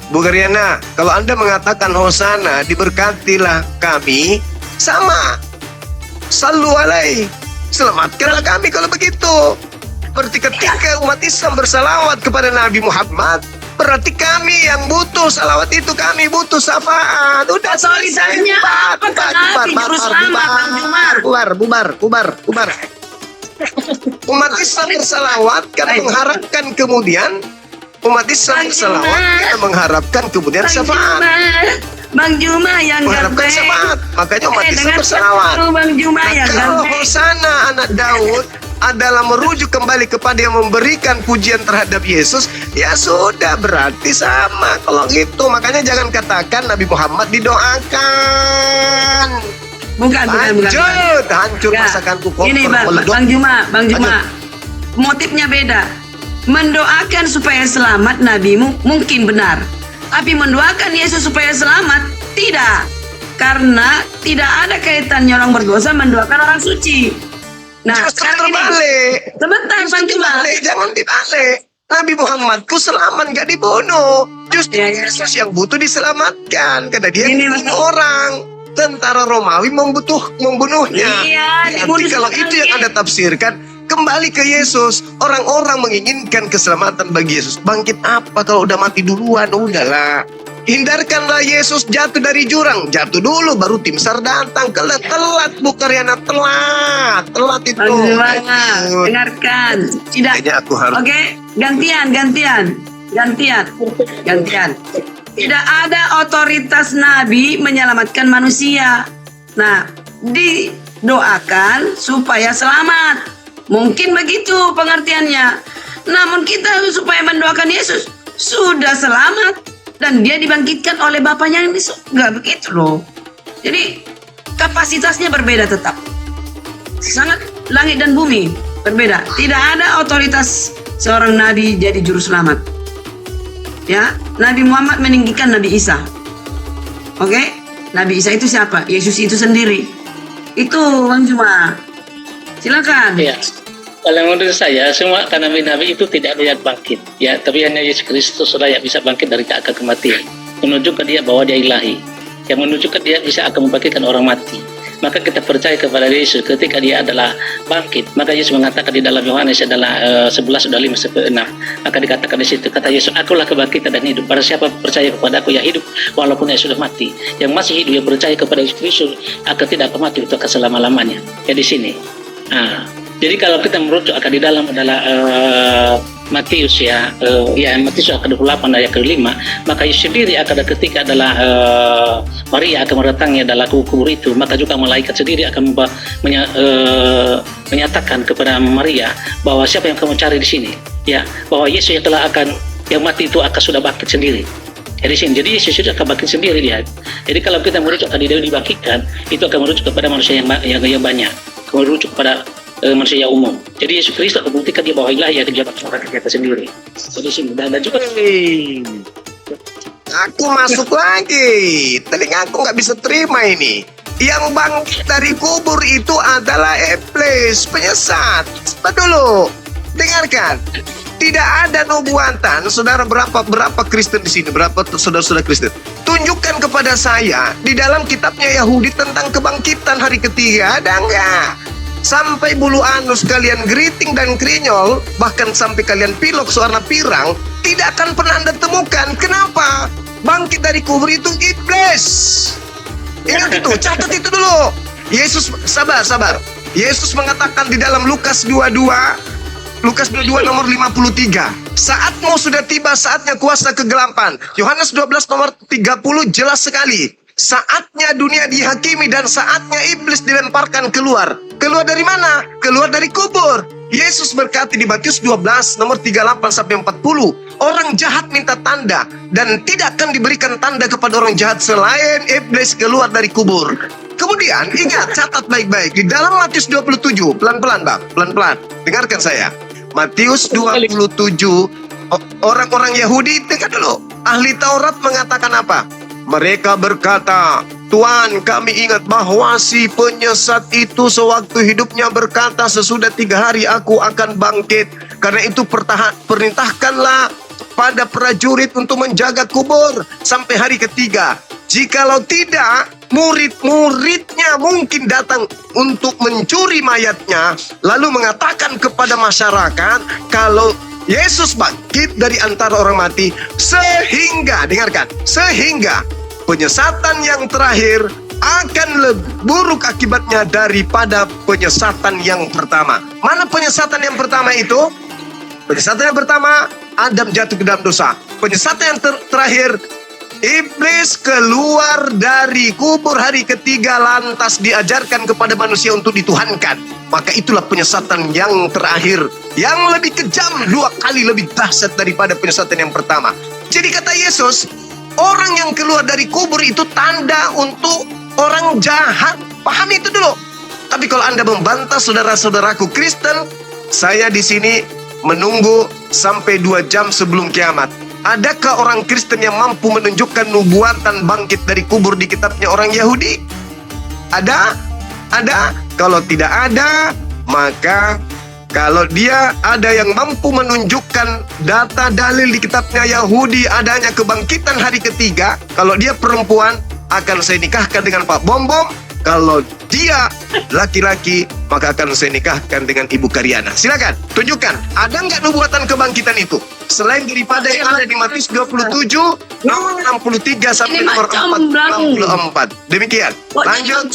Bu Garyana, kalau Anda mengatakan Hosana, diberkatilah kami, sama. Sallu alaihi, selamatkanlah kami kalau begitu. Berarti ketika umat Islam bersalawat kepada Nabi Muhammad, berarti kami yang butuh salawat itu, kami butuh syafaat. Udah Otoritasnya apa kan Nabi juru selamat, Bang Jumar? bubar. Umat Islam bersalawat karena mengharapkan kemudian syafaat. Bang Juma yang Mengharapkan ganteng. syafaat. Makanya umat Islam dengar bersalawat. Bang Juma yang Kalau ganteng. Hosana anak Daud adalah merujuk kembali kepada yang memberikan pujian terhadap Yesus, ya sudah berarti sama. Kalau gitu, makanya jangan katakan Nabi Muhammad didoakan. Bukan. Hancur Enggak. masakanku kotor. Ini meleduk. Bang Juma, motifnya beda. Mendoakan supaya selamat nabimu mungkin benar, tapi mendoakan Yesus supaya selamat tidak, karena tidak ada kaitannya orang berdosa mendoakan orang suci. Nah, Justru sekarang ini, terbalik. sebentar Bang Juma. Jangan dibalik. Nabi Muhammadku selamat gak dibunuh. Justru Ya. Yesus yang butuh diselamatkan karena dia Ini, dibunuh Bang. orang. Tentara Romawi membunuhnya. Iya, Berarti dibunuh kalau sekali. itu yang Anda tafsirkan, kembali ke Yesus. Orang-orang menginginkan keselamatan bagi Yesus. Bangkit apa kalau udah mati duluan? Udahlah. Hindarkanlah Yesus jatuh dari jurang. Jatuh dulu baru tim SAR datang. Telat Bu Karyana, telat itu. Bang Juma, dengarkan. Tidak. Kayaknya aku harus Oke, gantian. Tidak ada otoritas Nabi menyelamatkan manusia. Nah, didoakan supaya selamat. Mungkin begitu pengertiannya. Namun kita supaya mendoakan Yesus sudah selamat dan dia dibangkitkan oleh Bapaknya yang di surga, begitu loh. Jadi kapasitasnya berbeda tetap. Sangat langit dan bumi berbeda. Tidak ada otoritas seorang nabi jadi juru selamat. Ya, Nabi Muhammad meninggikan Nabi Isa. Oke? Nabi Isa itu siapa? Yesus itu sendiri. Itu Bang Juma. Silakan. Ya. Kalau menurut saya semua karena nabi itu tidak ada yang bangkit, ya, tapi hanya Yesus Kristus sudah yang bisa bangkit dari keadaan kematian, menunjukkan dia bahwa dia ilahi, yang menunjukkan dia bisa akan membangkitkan orang mati. Maka kita percaya kepada Yesus ketika dia adalah bangkit. Maka Yesus mengatakan di dalam Yohanes adalah 11:5-6. Maka dikatakan di situ kata Yesus, akulah kebangkitan dan hidup. Barang siapa percaya kepada aku ya hidup walaupun dia sudah mati. Yang masih hidup yang percaya kepada Yesus Kristus akan tidak akan mati itu akan selama-lamanya. Ya di sini. Nah, jadi kalau kita merujuk akan di dalam adalah Matius Matius ayat ke-28 ayat ke-5, maka Yesus sendiri akan ketika adalah Maria akan mendatangi adalah kubur itu, maka juga malaikat sendiri akan menyatakan kepada Maria bahwa siapa yang kamu cari di sini, ya, bahwa Yesus yang telah yang mati itu akan sudah bangkit sendiri. Jadi Yesus sudah akan bangkit sendiri, lihat. Jadi kalau kita merujuk akan dibangkitkan, itu akan merujuk kepada manusia yang banyak, merujuk kepada manusia yang umum. Jadi Yesus Kristus membuktikan dia bahwa ilahi yang terjabat orang kita sendiri. Jadi sini dan juga aku masuk lagi. Telinga aku nggak bisa terima ini. Yang bangkit dari kubur itu adalah iblis, penyesat. Coba dulu, dengarkan. Tidak ada nubuatan. Saudara, berapa Kristen di sini? Berapa saudara-saudara Kristen? Tunjukkan kepada saya di dalam kitabnya Yahudi tentang kebangkitan hari ketiga, ada enggak? Sampai bulu anus kalian geriting dan krinyol, bahkan sampai kalian pilok sewarna pirang, tidak akan pernah Anda temukan. Kenapa? Bangkit dari kubur itu iblis. Ingat itu, catat itu dulu. Yesus, sabar. Yesus mengatakan di dalam Lukas 22 nomor 53, saatmu sudah tiba, saatnya kuasa kegelapan. Yohanes 12 nomor 30 jelas sekali. Saatnya dunia dihakimi dan saatnya iblis dilemparkan keluar. Keluar dari mana? Keluar dari kubur. Yesus berkata di Matius 12 nomor 38-40, orang jahat minta tanda dan tidak akan diberikan tanda kepada orang jahat selain iblis keluar dari kubur. Kemudian ingat, catat baik-baik di dalam Matius 27, pelan-pelan Bang, pelan-pelan. Dengarkan saya. Matius 27, orang-orang Yahudi, dengar dulu. Ahli Taurat mengatakan apa? Mereka berkata, Tuhan, kami ingat bahwa si penyesat itu sewaktu hidupnya berkata, sesudah 3 hari aku akan bangkit. Karena itu perintahkanlah pada prajurit untuk menjaga kubur sampai hari ketiga. Jikalau tidak, murid-muridnya mungkin datang untuk mencuri mayatnya, lalu mengatakan kepada masyarakat, kalau Yesus bangkit dari antara orang mati sehingga, dengarkan, sehingga penyesatan yang terakhir akan lebih buruk akibatnya daripada penyesatan yang pertama. Mana penyesatan yang pertama itu? Penyesatan yang pertama, Adam jatuh ke dalam dosa. Penyesatan yang terakhir, iblis keluar dari kubur hari ketiga lantas diajarkan kepada manusia untuk dituhankan. Maka itulah penyesatan yang terakhir, yang lebih kejam, 2 kali lebih dahsyat daripada penyesatan yang pertama. Jadi kata Yesus, orang yang keluar dari kubur itu tanda untuk orang jahat. Pahami itu dulu. Tapi kalau Anda membantah saudara-saudaraku Kristen, saya di sini menunggu sampai 2 jam sebelum kiamat. Adakah orang Kristen yang mampu menunjukkan nubuatan bangkit dari kubur di kitabnya orang Yahudi? Ada? Ada? Kalau tidak ada, maka kalau dia ada yang mampu menunjukkan data dalil di kitabnya Yahudi adanya kebangkitan hari ketiga, kalau dia perempuan akan saya nikahkan dengan Pak Bom-Bom. Kalau dia laki-laki, maka akan saya nikahkan dengan Ibu Karyana. Silakan, tunjukkan. Ada nggak nubuatan kebangkitan itu? Selain daripada yang ada di Matius 27, nomor 63 sampai nomor 64. Demikian. Lanjut.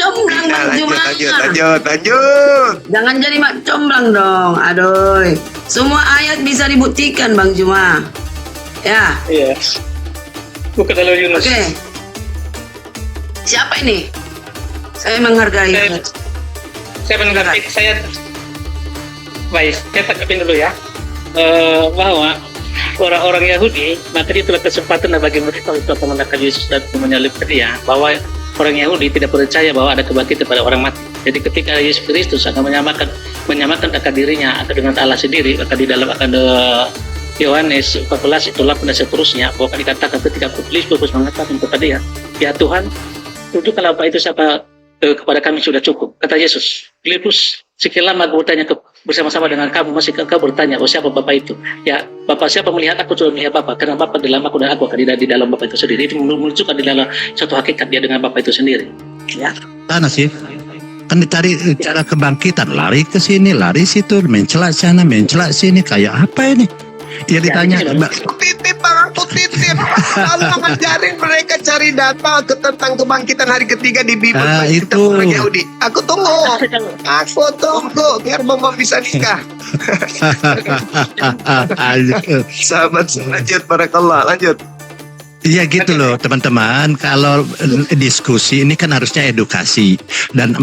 Lanjut. Jangan jadi mak comblang dong. Aduh. Semua ayat bisa dibuktikan Bang Juma. Ya. Iya. Bukan dalam Yunus. Oke. Siapa ini? Saya menghargai. Saya menanggapi, baik, saya tanggapin dulu ya. Bahwa orang-orang Yahudi, maka itulah kesempatan bagi mereka untuk mengenalkan Yesus dan menyalibkan dia. Bahwa orang Yahudi tidak percaya bahwa ada kebangkitan pada orang mati. Jadi ketika Yesus Kristus akan menyamakan akan dirinya akan dengan Allah sendiri, maka di dalam akan Yohanes 14 itulah dan seterusnya, bahwa dikatakan ketika Filipus mengatakan kepada dia, ya Tuhan, tunjukkanlah apa itu siapa kepada kami sudah cukup. Kata Yesus, Filipus, sekian lama aku bertanya bersama-sama dengan kamu, masih kau bertanya, oh siapa Bapak itu? Ya, Bapak siapa melihat aku sudah melihat Bapak, karena Bapak di dalam aku dan aku akan di dalam Bapak itu sendiri. Itu menunjukkan di dalam satu hakikat dia dengan Bapak itu sendiri. Ya. Tanah sih. Kan dicari cara kebangkitan, lari ke sini, lari situ, mencelak sana, mencelak sini, kayak apa ini? Ya ditanya, titip Bang, aku titip. Lalu ngajarin mereka cari data tentang kebangkitan hari ketiga di Bible. Itu orang Yahudi. Aku tunggu biar Bom-Bom bisa nikah. Sahabat, lanjut, barakallah, lanjut. Iya gitu loh teman-teman. Kalau diskusi ini kan harusnya edukasi dan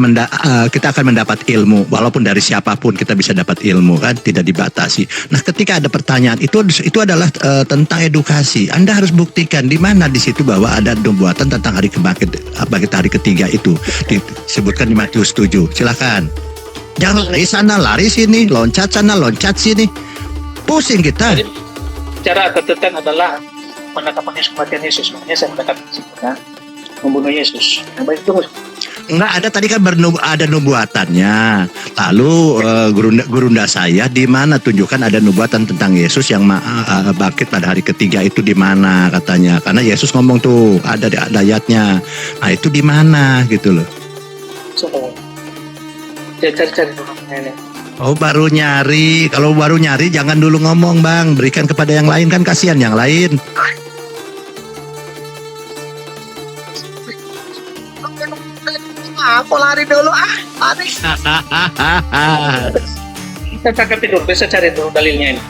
kita akan mendapat ilmu. Walaupun dari siapapun kita bisa dapat ilmu kan, tidak dibatasi. Nah ketika ada pertanyaan itu adalah tentang edukasi. Anda harus buktikan di mana di situ bahwa ada nubuatan tentang hari kebangkitan hari ketiga itu disebutkan di Matius 7. Silakan. Jangan lari sana lari sini, loncat sana loncat sini. Pusing kita. Jadi, cara tertentu adalah menangkap kematian Yesus. Makanya saya menangkap Yesus, membunuh Yesus. Baik itu enggak ada tadi kan ada nubuatannya. Lalu gurunda saya di mana tunjukkan ada nubuatan tentang Yesus yang bangkit pada hari ketiga itu di mana katanya. Karena Yesus ngomong tuh ada ayatnya. Nah itu di mana gitu loh. Saya cari dulu ini. Oh baru nyari. Kalau baru nyari jangan dulu ngomong Bang. Berikan kepada yang lain kan kasihan yang lain. Aku lari dulu lari. Kita cakap dulu, bisa cari dulu dalilnya ini.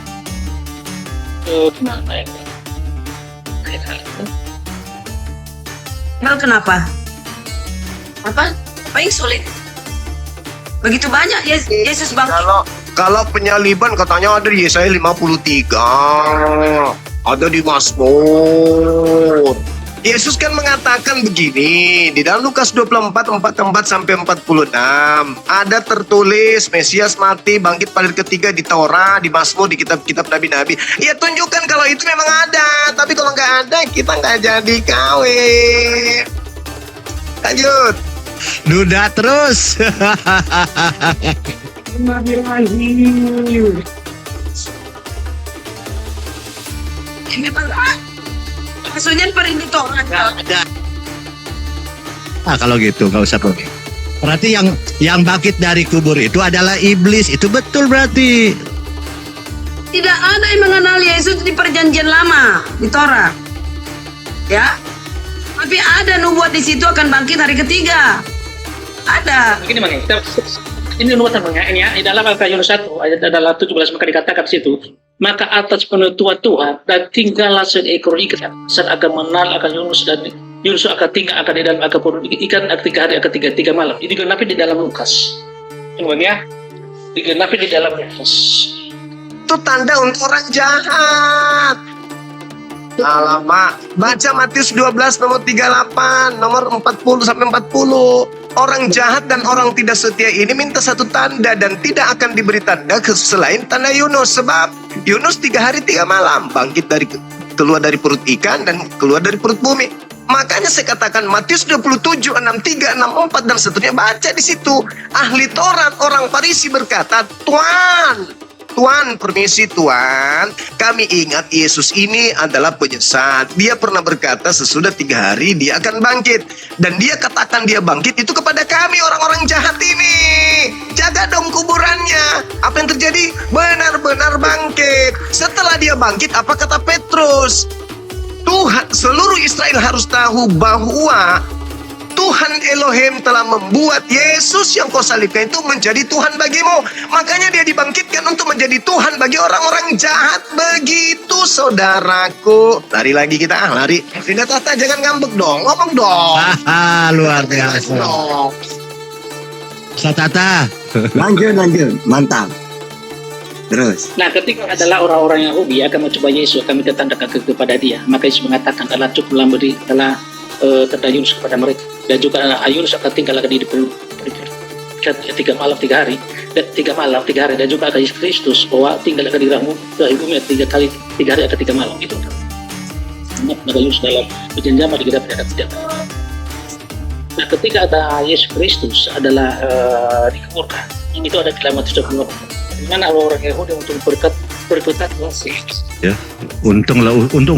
Mana ini? Kenapa? Apa yang sulit? Begitu banyak Yesus bangkit. Kalau penyaliban katanya ada di Yesaya 53, ada di Mazmur. Yesus kan mengatakan begini di dalam Lukas 24 sampai 46, ada tertulis Mesias mati bangkit pada hari ketiga di Taurat, di Mazmur, di kitab-kitab nabi-nabi. Ya tunjukkan kalau itu memang ada, tapi kalau nggak ada kita nggak jadi kawin. Lanjut. Duda terus. Memang maksudnya perindu Taurat. Ada. Nah kalau gitu nggak usah pergi. Berarti yang bangkit dari kubur itu adalah iblis. Itu betul berarti. Tidak ada yang mengenal Yesus di perjanjian lama di Torah. Ya. Tapi ada nubuat di situ akan bangkit hari ketiga. Ada. Begini Bang, ini nubuatan Bang ya, ini ya, di dalam Al-Quran Yunus 1 ayat adalah 17 maka dikatakan di situ, maka atas penentuan Tuhan dan tinggallah seekor ikan saat akan menal akan Yunus dan Yunus akan tinggal akan di dalam akan perut ikan 3 hari akan 3 malam. Ini digenapi di dalam Lukas. Bang ya, digenapi di dalam Lukas. Itu tanda untuk orang jahat. Alamak, baca Matius 12 nomor 38, nomor 40 sampai 40. Orang jahat dan orang tidak setia ini minta satu tanda dan tidak akan diberi tanda selain tanda Yunus. Sebab Yunus 3 hari 3 malam bangkit dari keluar dari perut ikan dan keluar dari perut bumi. Makanya saya katakan Matius 27, 63, 64 dan seterusnya, baca di situ. Ahli Taurat orang Farisi berkata, Tuan, permisi Tuan, kami ingat Yesus ini adalah penyesat. Dia pernah berkata sesudah 3 hari dia akan bangkit. Dan dia katakan dia bangkit itu kepada kami orang-orang jahat ini. Jaga dong kuburannya. Apa yang terjadi? Benar-benar bangkit. Setelah dia bangkit, apa kata Petrus? Tuhan, seluruh Israel harus tahu bahwa Tuhan Elohim telah membuat Yesus yang kau salibkan itu menjadi Tuhan bagimu. Makanya dia dibangkitkan untuk menjadi Tuhan bagi orang-orang jahat. Begitu saudaraku. Lari lagi kita, lari. Tidak Tata, jangan ngambek dong. Ngomong dong. Luar biasa. Tata. Lanjut. Mantap. Terus. Nah, ketika adalah orang-orang Yahudi akan mencoba Yesus, akan minta tanda kepada dia, maka Yesus mengatakan telah cukup memberi telah tanda Yunus kepada mereka, dan juga Yunus akan tinggal lagi di perut 3 malam 3 hari dan 3 malam 3 hari, dan juga akan Yesus Kristus bahwa tinggal lagi di bumi 3 hari akan 3 malam itu. Maka Yunus dalam perjanjian lama digenapi akan 3 malam. Nah, ketika ada Yesus Kristus adalah dikuburkan, itu ada dalam Matius 24. Dimana orang Yahudi untuk berkutat masih. Ya, untung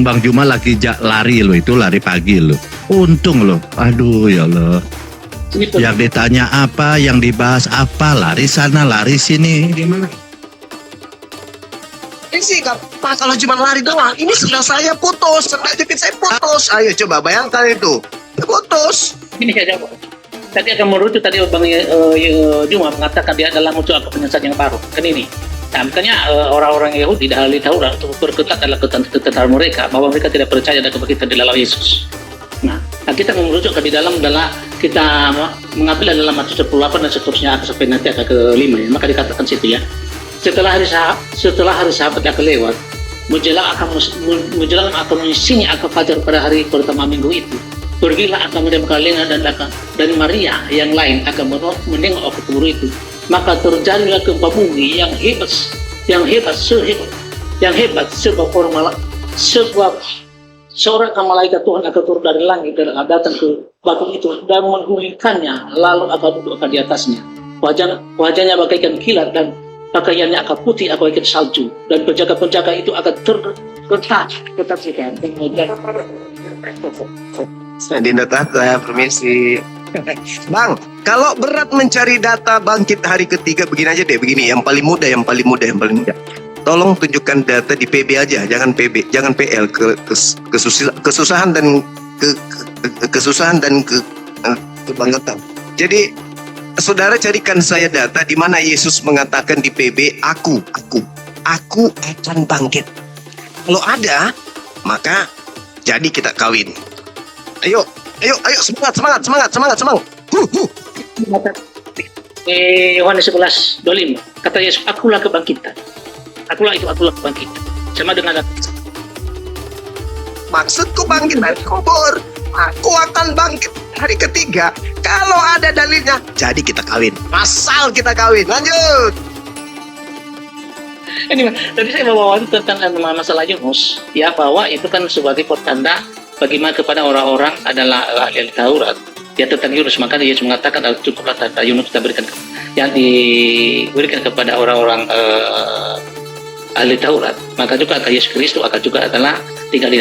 Bang Juma lagi lari lo, itu lari pagi lo. Untung lo. Aduh ya Allah. Yang ditanya apa, yang dibahas apa, lari sana, lari sini. Gimana? Ini sih Pak, kalau cuma lari doang, ini sebelah saya putus, sebelah jepit saya putus. Ayo coba bayangkan itu. Putus. Ini saya jawab. Tadi akan merujuk tadi Bang Juma mengatakan dia adalah muncul penyesat yang baru. Kan ini. Nah, makanya orang-orang Yahudi ahli Taurat untuk berkutat adalah ketetapan mereka bahwa mereka tidak percaya ada kebangkitan di dalam Yesus. Nah, kita merujuk di dalam adalah kita mengambil dalam Matius 28 dan seterusnya sampai nanti akan ke-5 ya. Maka dikatakan situ ya. Setelah hari Sabat akan lewat, menjelang akan menyisini akan fajar pada hari pertama minggu itu. Pergilah akan mendengar Lena dan Maria yang lain akan menengok ke kubur itu. Maka terjadilah gempa bumi yang hebat sebab seorang malaikat Tuhan akan turun dari langit dan datang ke batu itu dan menggulingkannya, lalu akan duduk di atasnya. Wajahnya bagaikan kilat dan pakaiannya akan putih bagaikan salju, dan penjaga-penjaga itu akan ketat. Dinda Tata, permisi. Bang, kalau berat mencari data bangkit hari ketiga, begini aja deh, begini. Yang paling mudah. Tolong tunjukkan data di PB aja, jangan PB, jangan PL. Kesusahan dan kebangkitan. Jadi, saudara carikan saya data di mana Yesus mengatakan di PB, aku akan bangkit. Kalau ada, maka jadi kita kawin. Ayo, semangat. Yohanes 11:25 kata Yesus, akulah kebangkitan. Akulah kebangkitan. Sama dengan maksudku bangkit dari kubur. Aku akan bangkit hari ketiga. Kalau ada dalilnya, jadi kita kawin. Asal kita kawin. Lanjut. ini tadi saya bawa tentang masalah Yunus ya, bahwa itu kan sebagai pertanda bagaimana kepada orang-orang adalah ahli Taurat ya tentang Yunus. Maka Yesus mengatakan cukuplah tanda Yunus kita berikan yang diberikan kepada orang-orang ahli Taurat, maka juga akan Yesus Kristus akan juga adalah tinggal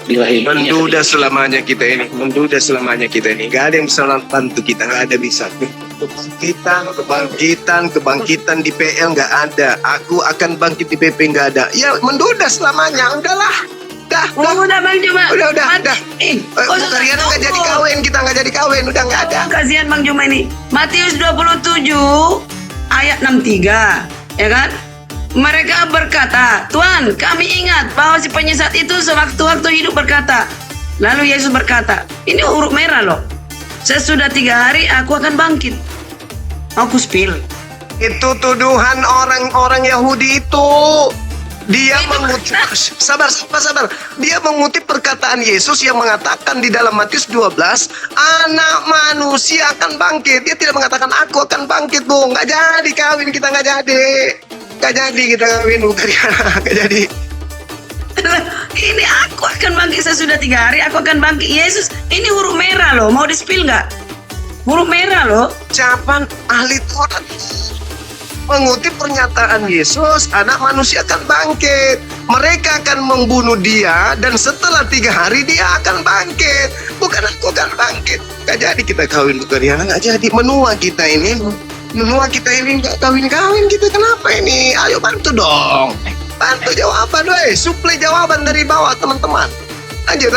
di lahir Menduda selamanya kita ini, menduda selamanya kita ini. Gak ada yang bisa bantu kita, gak ada bisa. Kebangkitan di PL nggak ada. Aku akan bangkit di PP nggak ada. Ya menduda selamanya, udahlah. Udah Bang Juma. Udah. Kalian nggak jadi kawin, kita nggak jadi kawin, udah nggak ada. Kasihan Bang Juma ini. Matius 27 ayat 63, ya kan? Mereka berkata, Tuhan, kami ingat bahwa si penyesat itu sewaktu-waktu hidup berkata. Lalu Yesus berkata, ini huruf merah loh. Sesudah 3 hari aku akan bangkit. Aku spill. Itu tuduhan orang-orang Yahudi itu. Dia mengutip, sabar. Dia mengutip perkataan Yesus yang mengatakan di dalam Matius 12, anak manusia akan bangkit. Dia tidak mengatakan aku akan bangkit, Bu. Nggak jadi kawin kita, nggak jadi. Nggak jadi kita kawin, Bu. Nggak jadi. Ini aku akan bangkit sesudah 3 hari. Aku akan bangkit. Yesus, ini huruf merah loh. Mau di spill nggak? Huruf merah loh. Ucapan ahli Taurat mengutip pernyataan Yesus, anak manusia akan bangkit. Mereka akan membunuh dia dan setelah 3 hari dia akan bangkit. Bukan aku akan bangkit. Gak jadi kita kawin, bukan ya? Gak jadi. Menua kita ini gak kawin-kawin kita. Kenapa ini? Ayo bantu dong. Bantu jawaban, weh. Suplai jawaban dari bawah, teman-teman. Lanjut.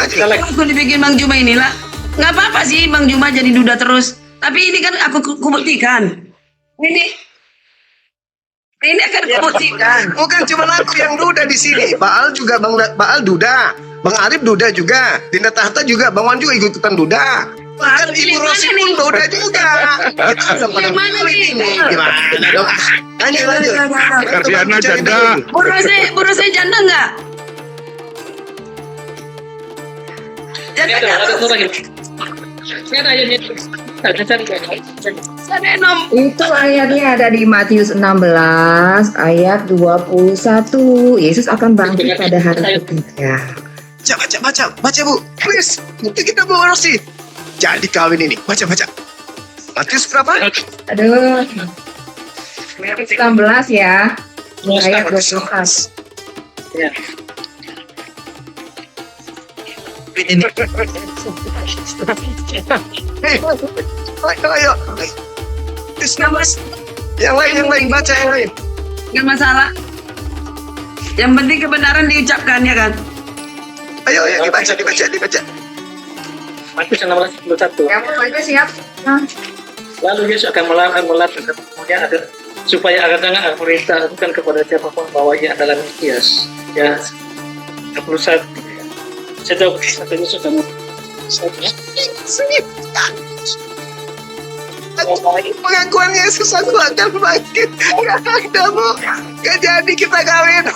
Aku dibikin Bang Juma inilah. Nggak apa-apa sih Bang Juma jadi duda terus. Tapi ini kan aku buktikan. Ini akan kubuktikan. Bukan cuma aku yang duda di sini. Baal juga, Baal duda. Bang Arif duda juga. Dinda Tahta juga. Bang Wan juga ikutan duda. Bahkan Ibu Rosi pun duda juga. Yang mana nih? Gimana dong? Lanjut. Karsiana janda. Bu Rose janda nggak? Janda nggak? Ada nom. Itu ayatnya ada di Matius 16 ayat 21. Yesus akan bangkit pada hari ketiga. Baca Bu. Please. Nanti kita bawa Rosi. Jadi kawin ini. Baca. Matius berapa? Aduh. Matius 16 ya. Ayat 21. Ya. Ini. Ayo. Yang lain baca yang lain. Nggak masalah. Yang penting kebenaran diucapkan ya kan. Ayo dibaca. Matius 16:21. Yang mau baca siap. Nah. Lalu Yesus akan melarang kemudian supaya akan perintah bukan kepada siapapun bahwa ia adalah Mesias. Ya. 21. Sejauh Yesus akan pengakuan Yesus aku akan bangkit. Gak ada Bu. Gak jadi kita kawin.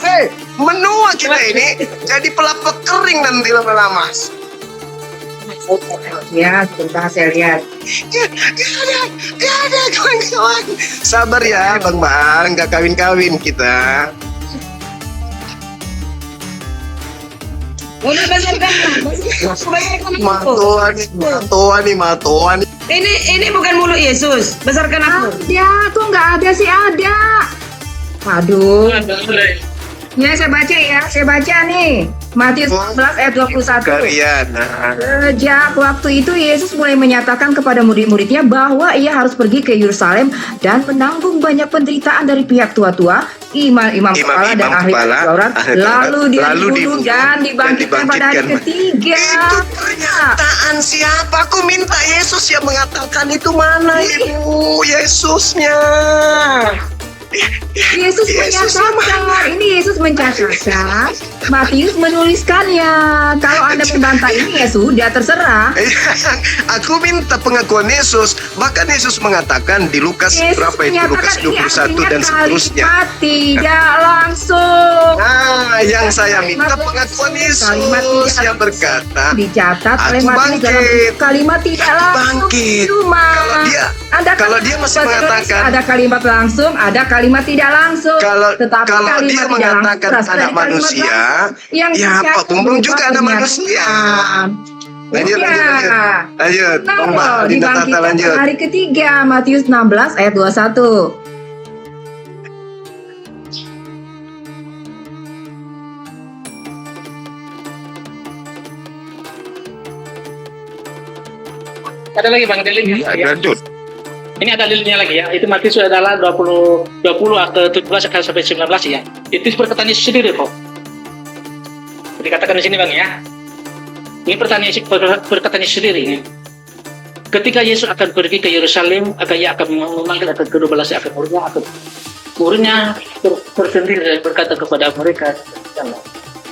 Menua kita ini jadi pelapuk kering nanti lama-lama. Ya, sebentar saya lihat. Gak ada kawan-kawan. Sabar ya Bang, gak kawin-kawin kita. Udah basarkan. Matoan nih. Ini bukan mulut Yesus. Besarkan aku. Ya, tuh nggak ada sih ada. Aduh. Ya, saya baca nih. Matius 14 ayat 21. Karyana. Sejak waktu itu Yesus mulai menyatakan kepada murid-muridnya bahwa ia harus pergi ke Yerusalem dan menanggung banyak penderitaan dari pihak tua-tua, imam kepala dan ahli Taurat, lalu dia dibunuh dan dibangkitkan pada hari ketiga. Itu pernyataan siapa? Aku minta Yesus yang mengatakan itu, mana Ibu Yesusnya? Yesus menyatakan, ini Yesus mencatatkan, Matius menuliskannya. Kalau Anda membantah ini ya sudah terserah. Aku minta pengakuan Yesus. Bahkan Yesus mengatakan di Lukas berapa itu? Lukas 21 dan seterusnya. Tidak langsung. Nah, yang saya minta pengakuan Yesus yang berkata, dicatat oleh aku Matius dalam kalimat tidak langsung. Bangkit. Cuma Kalau dia masih mengatakan ada kalimat langsung, ada kalimat tidak langsung. Tetapi kalau dia mengatakan anak manusia, ya Pak Bumbung juga anak manusia. Lanjut. Dibangkitkan lanjut. hari ketiga, Matius 16 ayat 21. Ada lagi Bang dalilnya. Ya, lanjut. Ini ada dalilnya lagi ya. Itu Matius adalah 20 ke 17 sampai 19 ya. Itu perkataan Yesus sendiri kok. Dikatakan di sini Bang ya. Ini perkataan Yesus sendiri. Ketika Yesus akan pergi ke Yerusalem, ia akan memanggil akan ke-12 akan muridnya tersendiri dan berkata kepada mereka,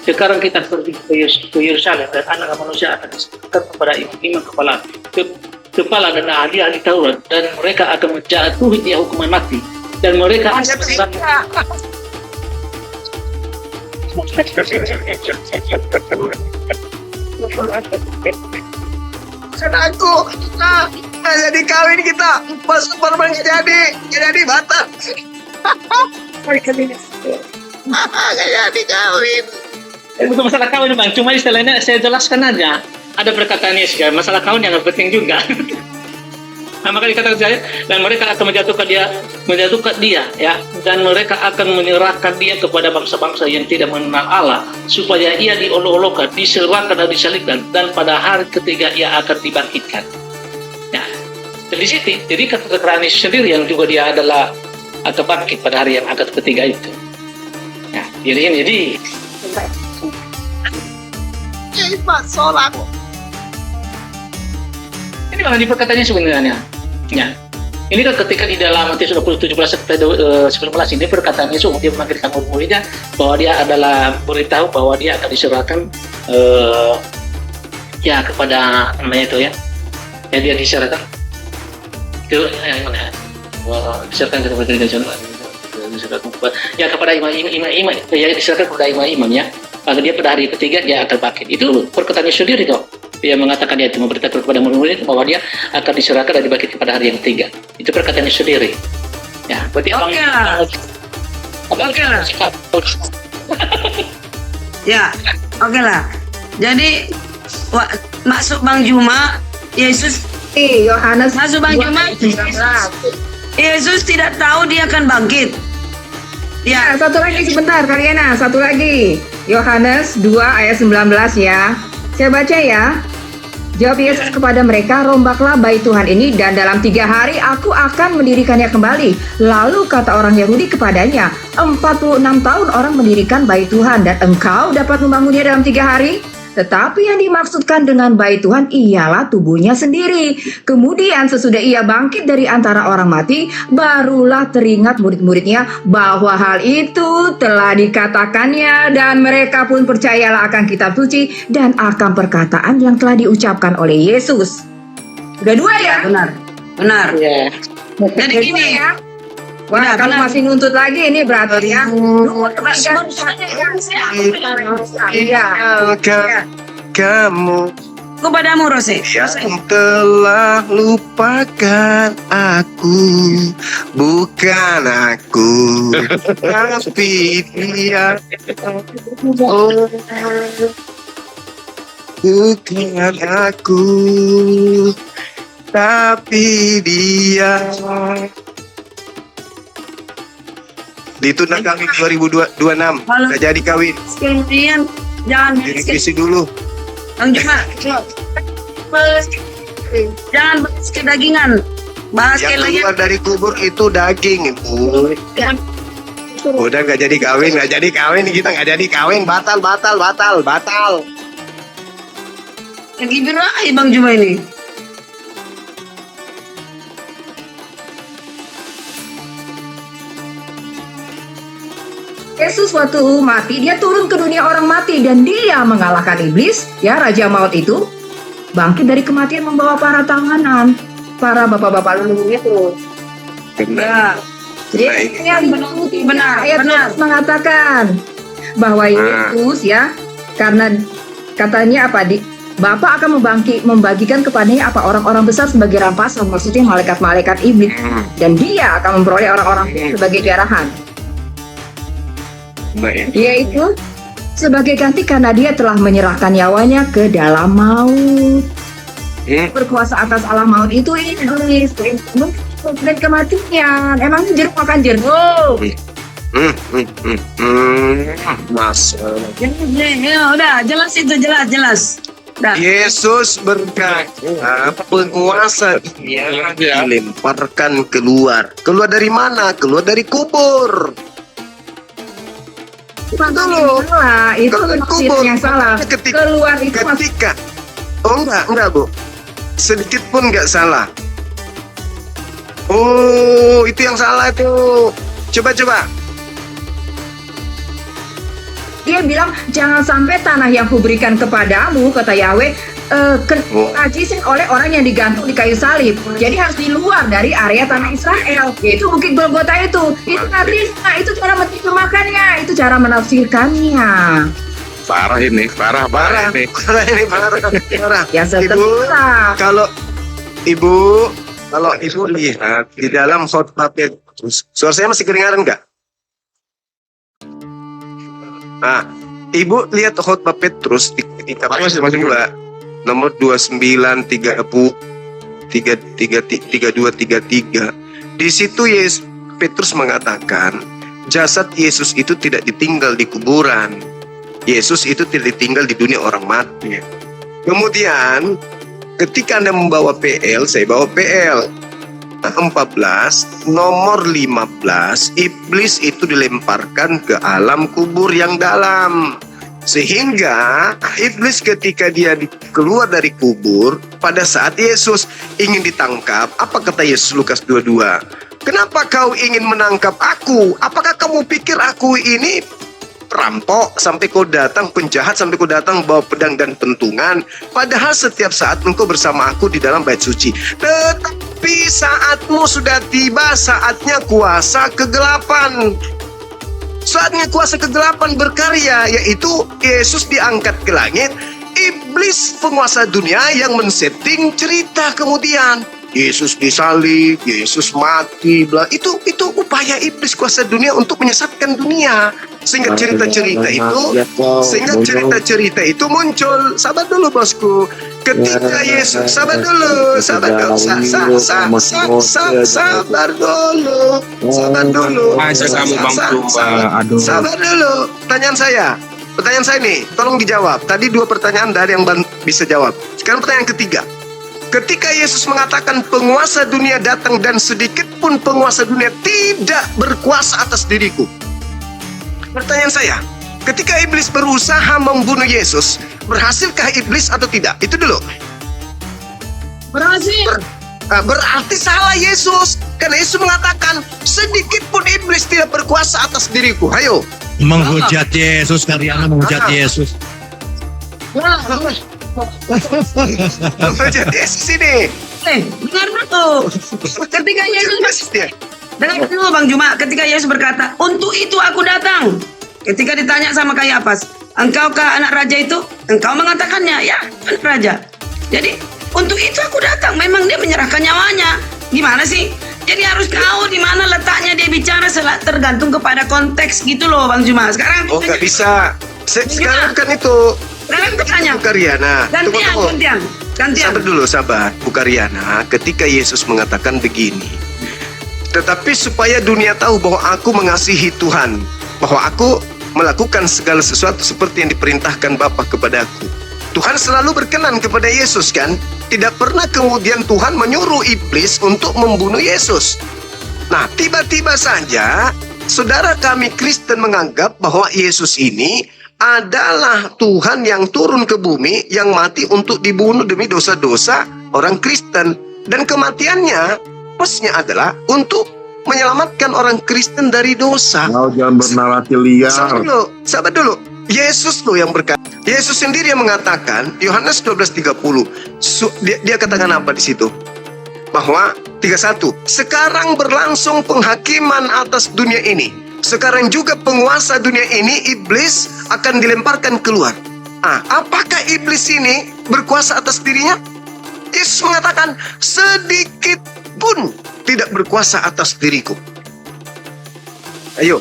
sekarang kita pergi ke Yerusalem dan anak manusia akan diserahkan kepada imam-imam kepala dan ahli-ahli Taurat, dan mereka akan menjatuhi dia hukuman mati, dan mereka aku nggak jadi kawin kita, Pak Superman nggak jadi batal. Nggak jadi kawin. Bukan masalah kawin Bang, cuma istilahnya saya jelaskan aja. Ada perkataan Yesus ya, masalah kawin yang penting juga. Nah, maka dikatakan saya, dan mereka akan menjatuhkan dia ya, dan mereka akan menyerahkan dia kepada bangsa-bangsa yang tidak mengenal Allah, supaya ia diolok-olokkan, diserahkan dan disalibkan, dan pada hari ketiga ia akan dibangkitkan. Ya, di situ, jadi keterangan Yesus sendiri yang juga dia adalah akan bangkit pada hari yang akan ketiga itu. Ya, jadi Pak Solang. ini malah di perkataannya sebenarnya. Ya. Ini kan ketika di dalam Matius 17 ini perkataannya dia memanggilkan murid-muridnya bahwa dia adalah beritahu bahwa dia akan diserahkan ya kepada namanya itu ya. Ya dia diserahkan ke diserahkan kepada imam-imam ya, diserahkan kepada imam-imam ya. Lalu dia pada hari ketiga dia akan bangkit. Itu perkataannya sendiri kok. Dia mengatakan dia itu memberitakan kepada murid-murid bahwa dia akan diserahkan dan dibangkit pada hari yang ketiga. Itu perkataannya sendiri. Ya, berarti Oke lah. Ya, oke lah. Jadi masuk Bang Juma, Yesus Yohanes masuk Bang Juma, Yesus tidak tahu dia akan bangkit. Ya, satu lagi sebentar Kaliana, satu lagi. Yohanes 2 ayat 19 ya. Saya baca ya. Jawab Yesus kepada mereka, rombaklah bait Tuhan ini dan dalam 3 hari aku akan mendirikannya kembali. Lalu kata orang Yahudi kepadanya, 46 tahun orang mendirikan bait Tuhan dan engkau dapat membangunnya dalam 3 hari? Tetapi yang dimaksudkan dengan bait Tuhan ialah tubuhnya sendiri. Kemudian sesudah ia bangkit dari antara orang mati, barulah teringat murid-muridnya bahwa hal itu telah dikatakannya, dan mereka pun percayalah akan kitab suci dan akan perkataan yang telah diucapkan oleh Yesus. Udah 2 ya? Benar. ya. Jadi gini ya. Wah, kalau masih nuntut lagi ini berarti ya. Iya. Kamu Kepadamu Rose. yang telah lupakan aku, bukan aku, tapi dia. Oh, bukan aku, tapi dia. Ditunda kami 2026, nggak jadi kawin. Kemudian jangan Direvisi dulu. Bang Juma. Jangan bahas kedagingan. Bahas Yang lagi. keluar dari kubur itu daging, Ibu. Udah nggak jadi kawin, kita nggak jadi kawin, batal. Lagi birahi Bang Juma ini. Yesus waktu mati, dia turun ke dunia orang mati dan dia mengalahkan iblis, ya Raja Maut itu, bangkit dari kematian membawa para tahanan, para bapak-bapak leluhur itu. Benar. Jadi yang benar, ayat mengatakan bahwa Yesus ya, karena katanya apa Bapa akan membagikan kepadanya apa orang-orang besar sebagai rampasan, maksudnya malaikat-malaikat iblis, dan dia akan memperoleh orang-orang sebagai jarahan. Yaitu sebagai ganti karena dia telah menyerahkan nyawanya ke dalam maut. Berkuasa atas alam maut itu iblis dan kematian. Emang jeruk makan jeruk? Mas. Ya, udah jelas itu jelas. Dah. Yesus berkata, penguasa dunia dilemparkan keluar. Keluar dari mana? Keluar dari kubur. Bukan dulu. Salah, itu Keluar dari tafsir kubur. yang salah. Keluar itu Ketika, oh enggak Bu, sedikit pun enggak salah. Oh, itu yang salah itu. Coba. dia bilang jangan sampai tanah yang kuberikan kepadamu, kata Yahweh, najisin oleh orang yang digantung di kayu salib. Jadi harus di luar dari area tanah Israel. Yaitu Bukit Golgota itu. Itu artinya, itu cara menerjemahkannya, itu cara menafsirkannya. Parah ini, parah ini. Parah. Ya setelah. Kalau Ibu lihat di dalam khotbah Petrus, suara saya masih kedengaran nggak? Nah, Ibu lihat khotbah Petrus di kitab Masih. 2, nomor 29, 32, 33. Di situ Petrus mengatakan, jasad Yesus itu tidak ditinggal di kuburan. Yesus itu tidak ditinggal di dunia orang mati. Kemudian ketika Anda membawa PL, saya bawa PL 14, nomor 15, iblis itu dilemparkan ke alam kubur yang dalam. Sehingga iblis ketika dia keluar dari kubur, pada saat Yesus ingin ditangkap, apa kata Yesus Lukas 22? Kenapa kau ingin menangkap aku? Apakah kamu pikir aku ini perampok sampai kau datang, penjahat sampai kau datang bawa pedang dan pentungan? Padahal setiap saat engkau bersama aku di dalam bait suci. Tetapi saatmu sudah tiba, saatnya kuasa kegelapan. Saatnya kuasa kegelapan berkarya, yaitu Yesus diangkat ke langit. Iblis penguasa dunia yang men-setting cerita kemudian. Yesus disalib, Yesus mati, itu upaya iblis kuasa dunia untuk menyesatkan dunia. Sehingga cerita-cerita itu muncul. Sabar dulu bosku. Ketika Yesus, sabar dulu. Sabar dulu. Pertanyaan saya nih, tolong dijawab. Tadi 2 pertanyaan dari yang bisa jawab. Sekarang pertanyaan ketiga. Ketika Yesus mengatakan penguasa dunia datang dan sedikit pun penguasa dunia tidak berkuasa atas diriku. Pertanyaan saya, ketika iblis berusaha membunuh Yesus, berhasilkah iblis atau tidak? Itu dulu. Berhasil. Berarti salah Yesus. Karena Yesus mengatakan sedikit pun iblis tidak berkuasa atas diriku. Ayo. Menghujat Yesus, karena menghujat Yesus. Menghujat Yesus ini. Dengar dulu. Ketika Yesus dengar dulu Bang Juma, ketika Yesus berkata, untuk itu aku datang. Ketika ditanya sama Kayafas, engkaukah anak raja itu? Engkau mengatakannya, ya, anak raja. Jadi untuk itu aku datang. Memang dia menyerahkan nyawanya. Gimana sih? Jadi harus tahu di mana letaknya dia bicara, tergantung kepada konteks gitu loh Bang Juma. Sekarang nggak bisa. Sekarang kan itu. Sekarang bertanya. Bu Karyana. Gantian. Sabar dulu, sabar. Bu Karyana, ketika Yesus mengatakan begini, tetapi supaya dunia tahu bahwa aku mengasihi Tuhan, bahwa aku melakukan segala sesuatu seperti yang diperintahkan Bapa kepadaku. Tuhan selalu berkenan kepada Yesus kan? Tidak pernah kemudian Tuhan menyuruh iblis untuk membunuh Yesus. Nah, tiba-tiba saja saudara kami Kristen menganggap bahwa Yesus ini adalah Tuhan yang turun ke bumi, yang mati untuk dibunuh demi dosa-dosa orang Kristen. Dan kematiannya, posnya adalah untuk menyelamatkan orang Kristen dari dosa. Jangan bernarasi liar. Sabar dulu. Yesus loh yang berkata. Yesus sendiri yang mengatakan, Yohanes 12:30. Dia katakan apa di situ? Bahwa 31. Sekarang berlangsung penghakiman atas dunia ini. Sekarang juga penguasa dunia ini, iblis, akan dilemparkan keluar. Apakah iblis ini berkuasa atas dirinya? Yesus mengatakan, sedikit pun tidak berkuasa atas diriku. Ayo.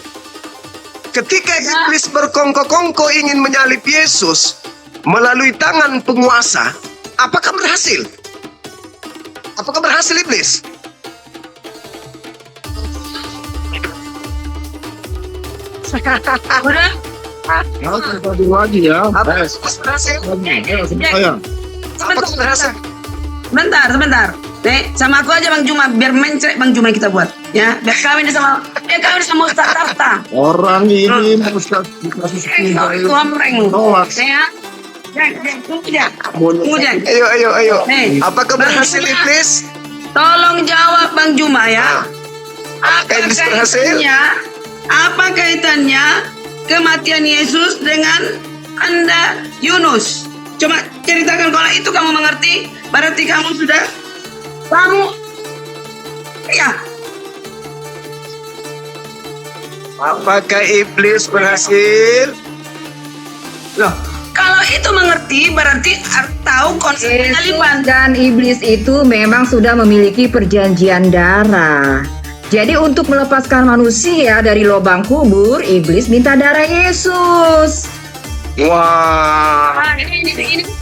Ketika iblis berkongko-kongko ingin menyalib Yesus melalui tangan penguasa, apakah berhasil? Apakah berhasil iblis? lagi ya. Apa berhasil? Sebentar. Nih, sama aku aja Bang Juma, biar mencret Bang Juma kita buat, ya. Biar kawin sama Ustaz Tarta. Orang ini Ustaz dikasih Itu omreng. Ya. Kemudian. Ayo. Nih, Apakah berhasil iblis? tolong jawab Bang Juma ya. Apakah iblis berhasil? Apa kaitannya kematian Yesus dengan Anda Yunus? Coba ceritakan, kalau itu kamu mengerti, berarti kamu ya. Apakah iblis berhasil? Loh, kalau itu mengerti berarti tahu konsep penyaliban. Dan iblis itu memang sudah memiliki perjanjian darah. Jadi untuk melepaskan manusia dari lubang kubur, iblis minta darah Yesus. Wah.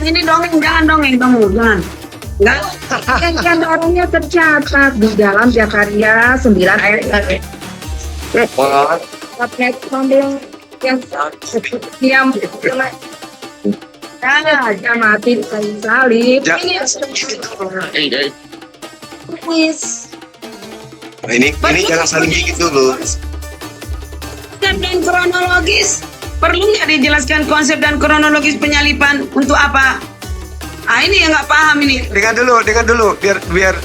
Ini dongeng, jangan dongeng kamu, jangan. Enggak. Perjanjian darahnya tercatat di dalam Zakaria 9 ayat 1. Wah. yang raja mati di kayu salib. Ini jangan saling gigit dulu. Dan kronologis, perlu nggak dijelaskan konsep dan kronologis penyaliban untuk apa? Ini yang nggak paham ini. Dengar dulu,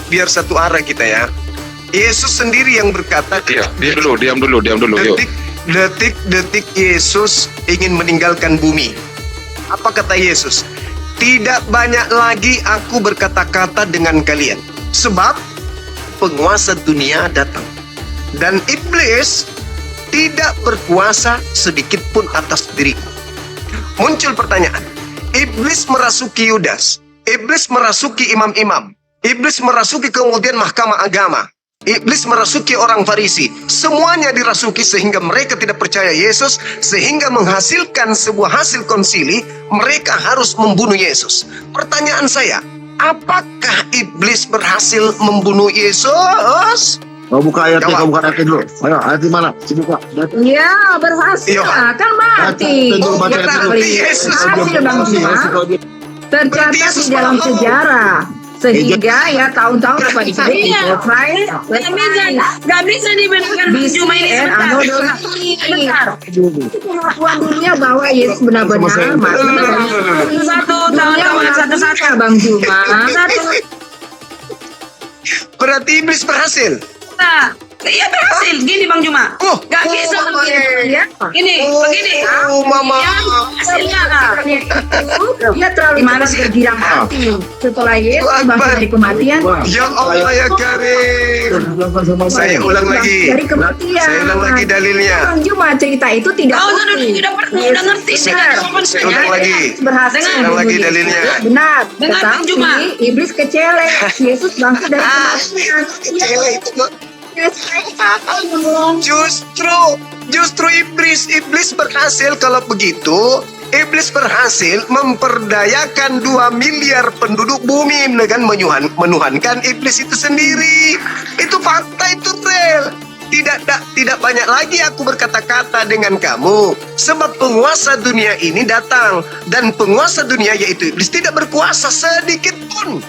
biar satu arah kita ya. Yesus sendiri yang berkata, Diam dulu. Yuk. detik Yesus ingin meninggalkan bumi. Apa kata Yesus? Tidak banyak lagi aku berkata-kata dengan kalian, sebab penguasa dunia datang. Dan iblis tidak berkuasa sedikit pun atas diriku. Muncul pertanyaan. Iblis merasuki Yudas. Iblis merasuki imam-imam. Iblis merasuki kemudian mahkamah agama. Iblis merasuki orang Farisi. Semuanya dirasuki sehingga mereka tidak percaya Yesus, sehingga menghasilkan sebuah hasil konsili. Mereka harus membunuh Yesus. Pertanyaan saya, apakah iblis berhasil membunuh Yesus? Buka ayatnya, buka ayatnya dulu. Ayo, ayat di mana? Buka. Ya, berhasil. Kan mati. Berhasil Bang Juma. Tercatat di dalam sejarah. Sehingga ya tahun-tahun depan Gak bisa dibenarkan Juma ini sebentar. Pengakuan dunia bahwa Yesus benar-benar mati. Satu Bang Juma. Berarti iblis berhasil. Iya berhasil. Gini Bang Juma. Gak bisa Ya. begini. Mama. Hasilnya Dia terlalu bergirang hati. Setelah Yesus bangkit dari kematian. Ya Allah ya Karim. Saya ulang lagi. Dari kematian. Saya ulang lagi dalilnya. Bang Juma, cerita itu tidak udah ngerti. Saya ulang lagi. Berhasil. Ulang lagi dalilnya. Benar. Dengan Bang Juma. Tetapi iblis kecele. Yesus bangkit dari kematian. Justru iblis berhasil. Kalau begitu, iblis berhasil memperdayakan 2 miliar penduduk bumi dengan menuhankan iblis itu sendiri. Itu fakta, itu real. Tidak banyak lagi aku berkata-kata dengan kamu, sebab penguasa dunia ini datang, dan penguasa dunia yaitu iblis tidak berkuasa sedikit pun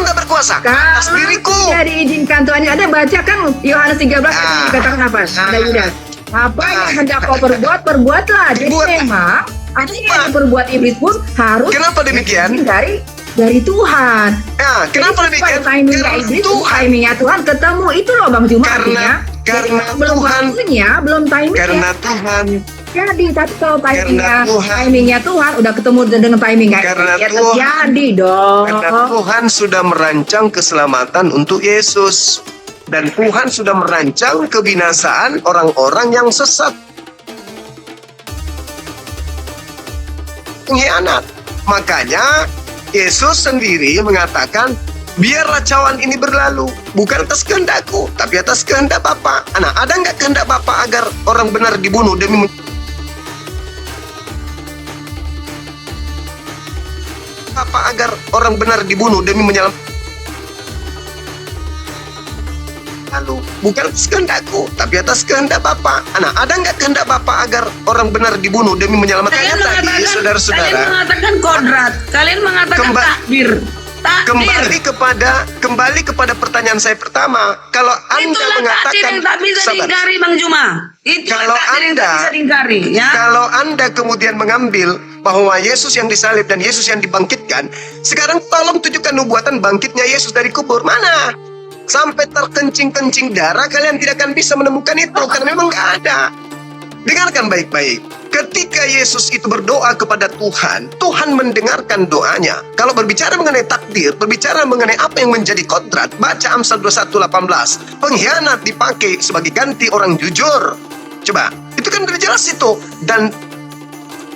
tak berkuasa atas diriku. Tidak diizinkan Tuhan. Ada baca kan Yohanes 13 dikatakan apa? Ada Yudas. Apa yang hendak kau perbuatlah. Jadi memang apa yang berbuat iblis pun harus. Kenapa demikian? Dari Tuhan. Kenapa demikian? Timingnya iblis, timingnya Tuhan ketemu itu loh Bang Juma. Karena belum waktunya, belum timingnya. Karena Tuhan. Jadi tapi kalau timingnya Tuhan udah ketemu dengan timingnya. Karena ya Tuhan. Terjadi dong. Karena Tuhan sudah merancang keselamatan untuk Yesus. Dan Tuhan sudah merancang kebinasaan orang-orang yang sesat. Pengkhianat. Makanya Yesus sendiri mengatakan, biarlah cawan ini berlalu, bukan atas kehendakku, tapi atas kehendak Bapa. Nah, ada nggak kehendak Bapa agar orang benar dibunuh demi Bapa agar orang benar dibunuh demi menyelamatkan? dulu. Bukan atas kehendakku, tapi atas kehendak Bapa. Nah, ada nggak kehendak Bapa agar orang benar dibunuh demi menyelamatkannya tadi, saudara-saudara? Kalian mengatakan kodrat, kalian mengatakan takdir. Kembali kepada pertanyaan saya pertama. Kalau Anda Itulah mengatakan takdir yang tak bisa diingkari, Bang Juma. Itulah takdir yang tak bisa diingkari, ya. Kalau Anda kemudian mengambil bahwa Yesus yang disalib dan Yesus yang dibangkitkan, sekarang tolong tunjukkan nubuatan bangkitnya Yesus dari kubur. Mana? Sampai terkencing-kencing darah, kalian tidak akan bisa menemukan itu, karena memang nggak ada. Dengarkan baik-baik. Ketika Yesus itu berdoa kepada Tuhan, Tuhan mendengarkan doanya. Kalau berbicara mengenai takdir, berbicara mengenai apa yang menjadi kodrat, baca Amsal 21:18. Pengkhianat dipakai sebagai ganti orang jujur. Coba, itu kan udah jelas itu. Dan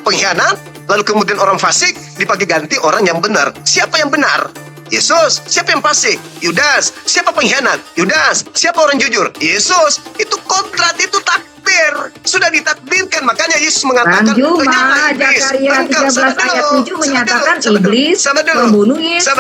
pengkhianat, lalu kemudian orang fasik dipakai ganti orang yang benar. Siapa yang benar? Yesus. Siapa yang fasik? Yudas. Siapa pengkhianat? Yudas. Siapa orang jujur? Yesus. Itu kodrat, itu takdir. Sudah ditakdirkan, makanya Yesus mengatakan Juma, Zakaria 13 ayat 7 menyatakan iblis membunuh Yesus.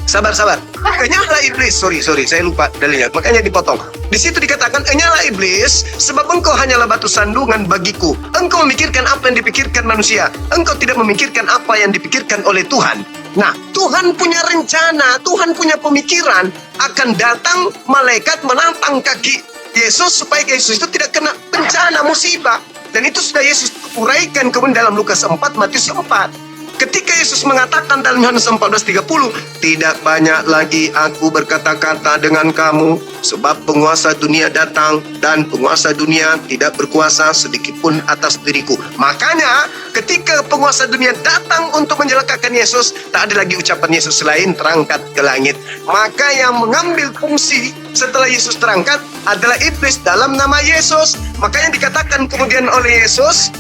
Sabar. Enyalah iblis. Sorry, saya lupa dalilnya. Makanya dipotong. Di situ dikatakan, enyalah iblis, sebab engkau hanyalah batu sandungan bagiku. Engkau memikirkan apa yang dipikirkan manusia. Engkau tidak memikirkan apa yang dipikirkan oleh Tuhan. Nah, Tuhan punya rencana, Tuhan punya pemikiran. Akan datang malaikat menantang kaki Yesus supaya Yesus itu tidak kena bencana, musibah. Dan itu sudah Yesus uraikan kemudian dalam Lukas 4, Matius 4. Ketika Yesus mengatakan dalam Yohanes 14:30, tidak banyak lagi aku berkata-kata dengan kamu, sebab penguasa dunia datang dan penguasa dunia tidak berkuasa sedikitpun atas diriku. Makanya ketika penguasa dunia datang untuk mencelakakan Yesus, tak ada lagi ucapan Yesus selain terangkat ke langit. Maka yang mengambil fungsi setelah Yesus terangkat adalah iblis dalam nama Yesus. Makanya dikatakan kemudian oleh Yesus,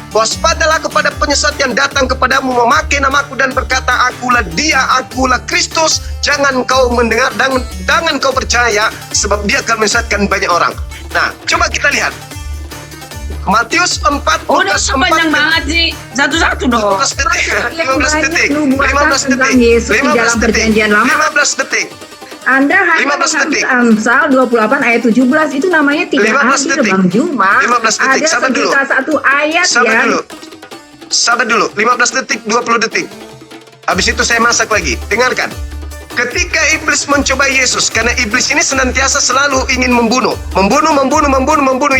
waspadalah kepada penyesat yang datang kepadamu memakai namaku dan berkata, akulah dia, akulah Kristus. Jangan kau mendengar dan jangan kau percaya, sebab dia akan menyesatkan banyak orang. Nah, coba kita lihat Matius 4, Udah Lukas 4. panjang banget sih. Satu-satu dong. 15 detik. 15 detik. Anda hanya 15 detik. Amsal 28 ayat 17 itu namanya tidak 15 adil, detik. Bang Juma. 15 detik. Ada Sabar dulu. satu ayat Sabar dulu. 15 detik, 20 detik. Habis itu saya masak lagi. Dengarkan. Ketika iblis mencoba Yesus, karena iblis ini senantiasa selalu ingin membunuh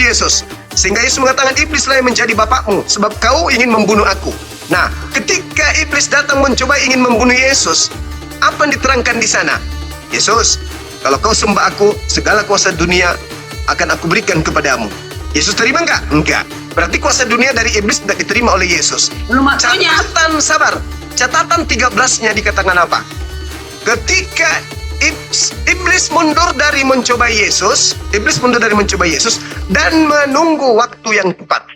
Yesus. Sehingga Yesus mengatakan, iblislah yang menjadi bapakmu, sebab kau ingin membunuh aku. Nah, ketika iblis datang mencoba ingin membunuh Yesus, apa yang diterangkan di sana? Yesus, kalau kau sembah aku, segala kuasa dunia akan aku berikan kepadamu. Yesus terima enggak? Enggak. Berarti kuasa dunia dari iblis tidak diterima oleh Yesus. Belum waktunya. Catatan 13-nya dikatakan apa? Ketika iblis mundur dari mencoba Yesus, dan menunggu waktu yang tepat.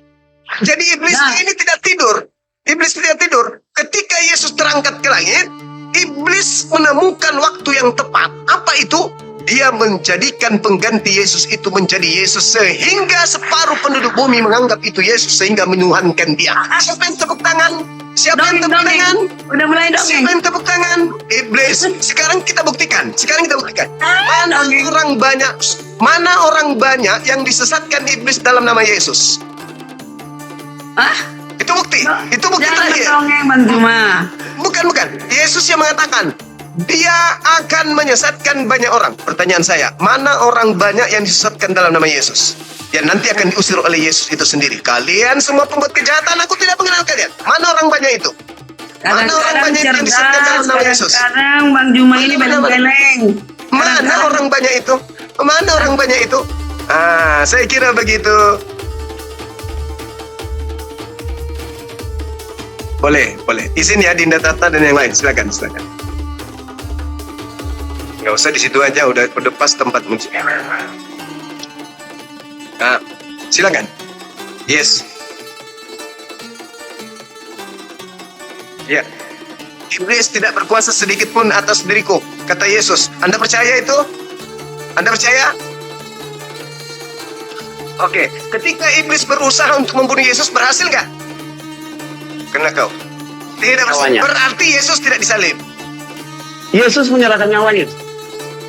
Jadi iblis ini tidak tidur. Iblis tidak tidur. Ketika Yesus terangkat ke langit, iblis menemukan waktu yang tepat. Apa itu? Dia menjadikan pengganti Yesus itu menjadi Yesus, sehingga separuh penduduk bumi menganggap itu Yesus, sehingga menuhankan dia. Siapa yang tepuk tangan? Siapa yang tepuk tangan? Udah mulai dongeng. Siapa yang tepuk tangan? Iblis. Sekarang kita buktikan. Mana orang banyak yang disesatkan iblis dalam nama Yesus? Itu bukti. Itu bukti terakhir. Jangan dongeng, Bang Juma. Bukan. Yesus yang mengatakan, dia akan menyesatkan banyak orang. Pertanyaan saya, mana orang banyak yang disesatkan dalam nama Yesus? Yang nanti akan diusir oleh Yesus itu sendiri. Kalian semua pembuat kejahatan, aku tidak mengenal kalian. Mana orang banyak itu? Mana orang banyak yang disesatkan dalam nama Yesus? Sekarang Bang Juma ini beleng-beleng. Mana orang banyak itu? Mana orang banyak itu? Saya kira begitu. Boleh. Izin ya Dinda Tata dan yang lain. Silakan. Nggak usah di situ aja, udah pas tempat musik. Silakan. Yes. Ya. Iblis tidak berkuasa sedikit pun atas diriku, kata Yesus. Anda percaya itu? Anda percaya? Oke. Ketika iblis berusaha untuk membunuh Yesus, berhasil nggak? Kena kau. Tidak berhasil. Berarti Yesus tidak disalib. Yesus menyerahkan nyawanya.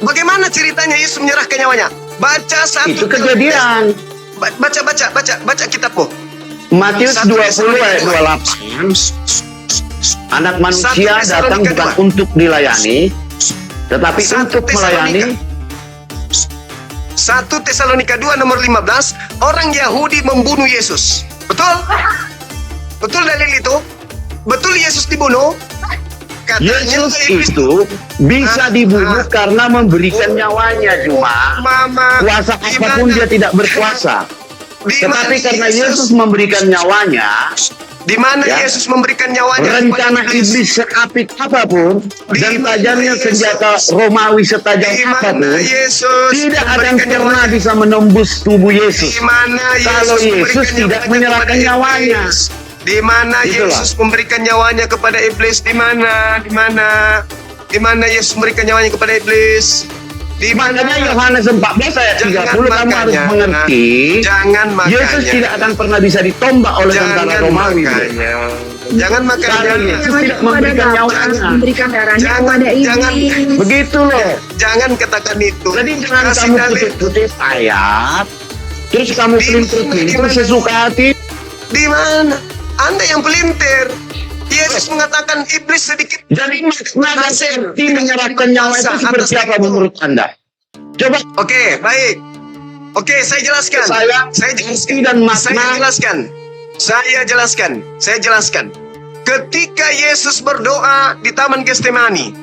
Bagaimana ceritanya Yesus menyerahkan nyawanya? Baca satu. Itu kejadian. Baca kitabmu. Matius 20 ayat 28. Anak manusia datang bukan untuk dilayani, tetapi untuk melayani. 1 Tesalonika 2 nomor 15, orang Yahudi membunuh Yesus. Betul? Betul dalil itu? Betul Yesus dibunuh? Katanya Yesus iblis itu bisa dibunuh karena memberikan nyawanya, cuma kuasa apapun dia tidak berkuasa. Tetapi karena Yesus memberikan nyawanya, di mana Yesus memberikan nyawanya? rencana iblis seapik apapun dan tajamnya senjata Romawi setajam apapun tidak akan pernah bisa menembus tubuh Yesus. Kalau Yesus tidak menyerahkan nyawanya. Di mana Yesus memberikan nyawanya kepada iblis? Di mana Yesus memberikan nyawanya kepada iblis? Di mana? Makanya Yohanes 14 ayat 30 kamu harus mengerti. Yesus tidak akan pernlah bisa ditombak oleh tentara Romawi. Jangan makanya Yesus tidak memberikan nyawanya. Memberikan darahnya kepada iblis. Begitu loh. Jangan katakan itu. Jadi jangan kamu kutip-kutip ayat, terus kamu pelintir-pelintir sesuka hati. Di mana? Anda yang pelintir. Yesus mengatakan iblis sedikit. Jadi makna arti menyerahkan nyawa itu seperti apa menurut Anda? Coba. Oke, baik. Oke, saya jelaskan. Saya jelaskan. Ketika Yesus berdoa di Taman Getsemani,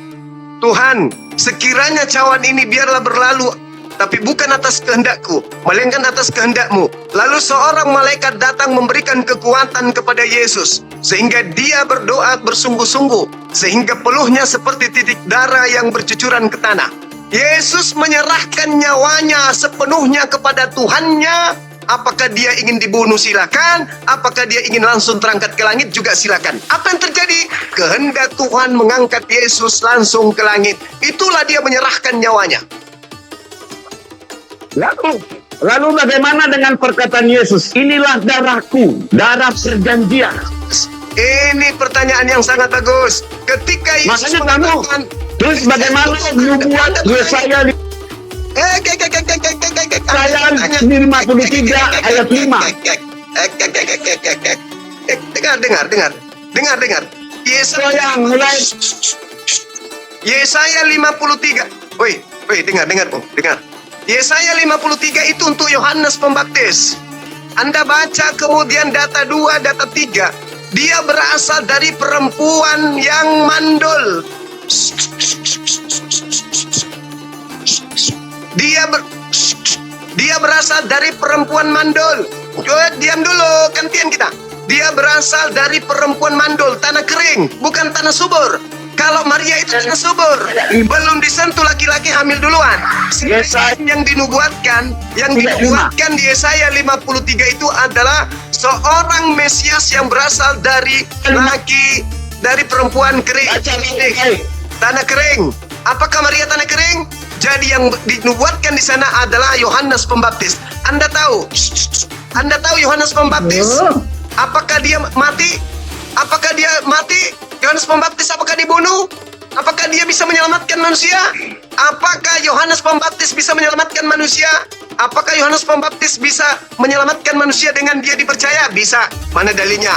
Tuhan, sekiranya cawan ini biarlah berlalu, tapi bukan atas kehendakku, melainkan atas kehendak-Mu. Lalu seorang malaikat datang memberikan kekuatan kepada Yesus, sehingga dia berdoa bersungguh-sungguh, sehingga peluhnya seperti titik darah yang bercucuran ke tanah. Yesus menyerahkan nyawanya sepenuhnya kepada Tuhannya. Apakah dia ingin dibunuh? Silakan. Apakah dia ingin langsung terangkat ke langit? Juga silakan. Apa yang terjadi? Kehendak Tuhan mengangkat Yesus langsung ke langit. Itulah dia menyerahkan nyawanya. Lalu bagaimana dengan perkataan Yesus? Inilah darahku, darah perjanjian. Ini pertanyaan yang sangat bagus. Ketika Yesus mengatakan, terus bagaimana nubuat Yesaya 53 ayat 5? Dengar. Yesaya 53. Woi, dengar. Yesaya 53 itu untuk Yohanes Pembaptis. Anda baca kemudian data 2, data 3. Dia berasal dari perempuan yang mandul. Dia berasal dari perempuan mandul. Diam dulu, gantian kita. Dia berasal dari perempuan mandul, tanah kering, bukan tanah subur. Kalau Maria itu tanah subur, belum disentuh laki-laki hamil duluan. Yang dinubuatkan di Yesaya 53 itu adalah seorang Mesias yang berasal dari perempuan kering, tanah kering. Apakah Maria tanah kering? Jadi yang dinubuatkan di sana adalah Yohanes Pembaptis. Anda tahu Yohanes Pembaptis? Apakah dia mati? Yohanes Pembaptis apakah dibunuh? Apakah dia bisa menyelamatkan manusia? Apakah Yohanes Pembaptis bisa menyelamatkan manusia? Apakah Yohanes Pembaptis bisa menyelamatkan manusia dengan dia dipercaya? Bisa. Mana dalilnya?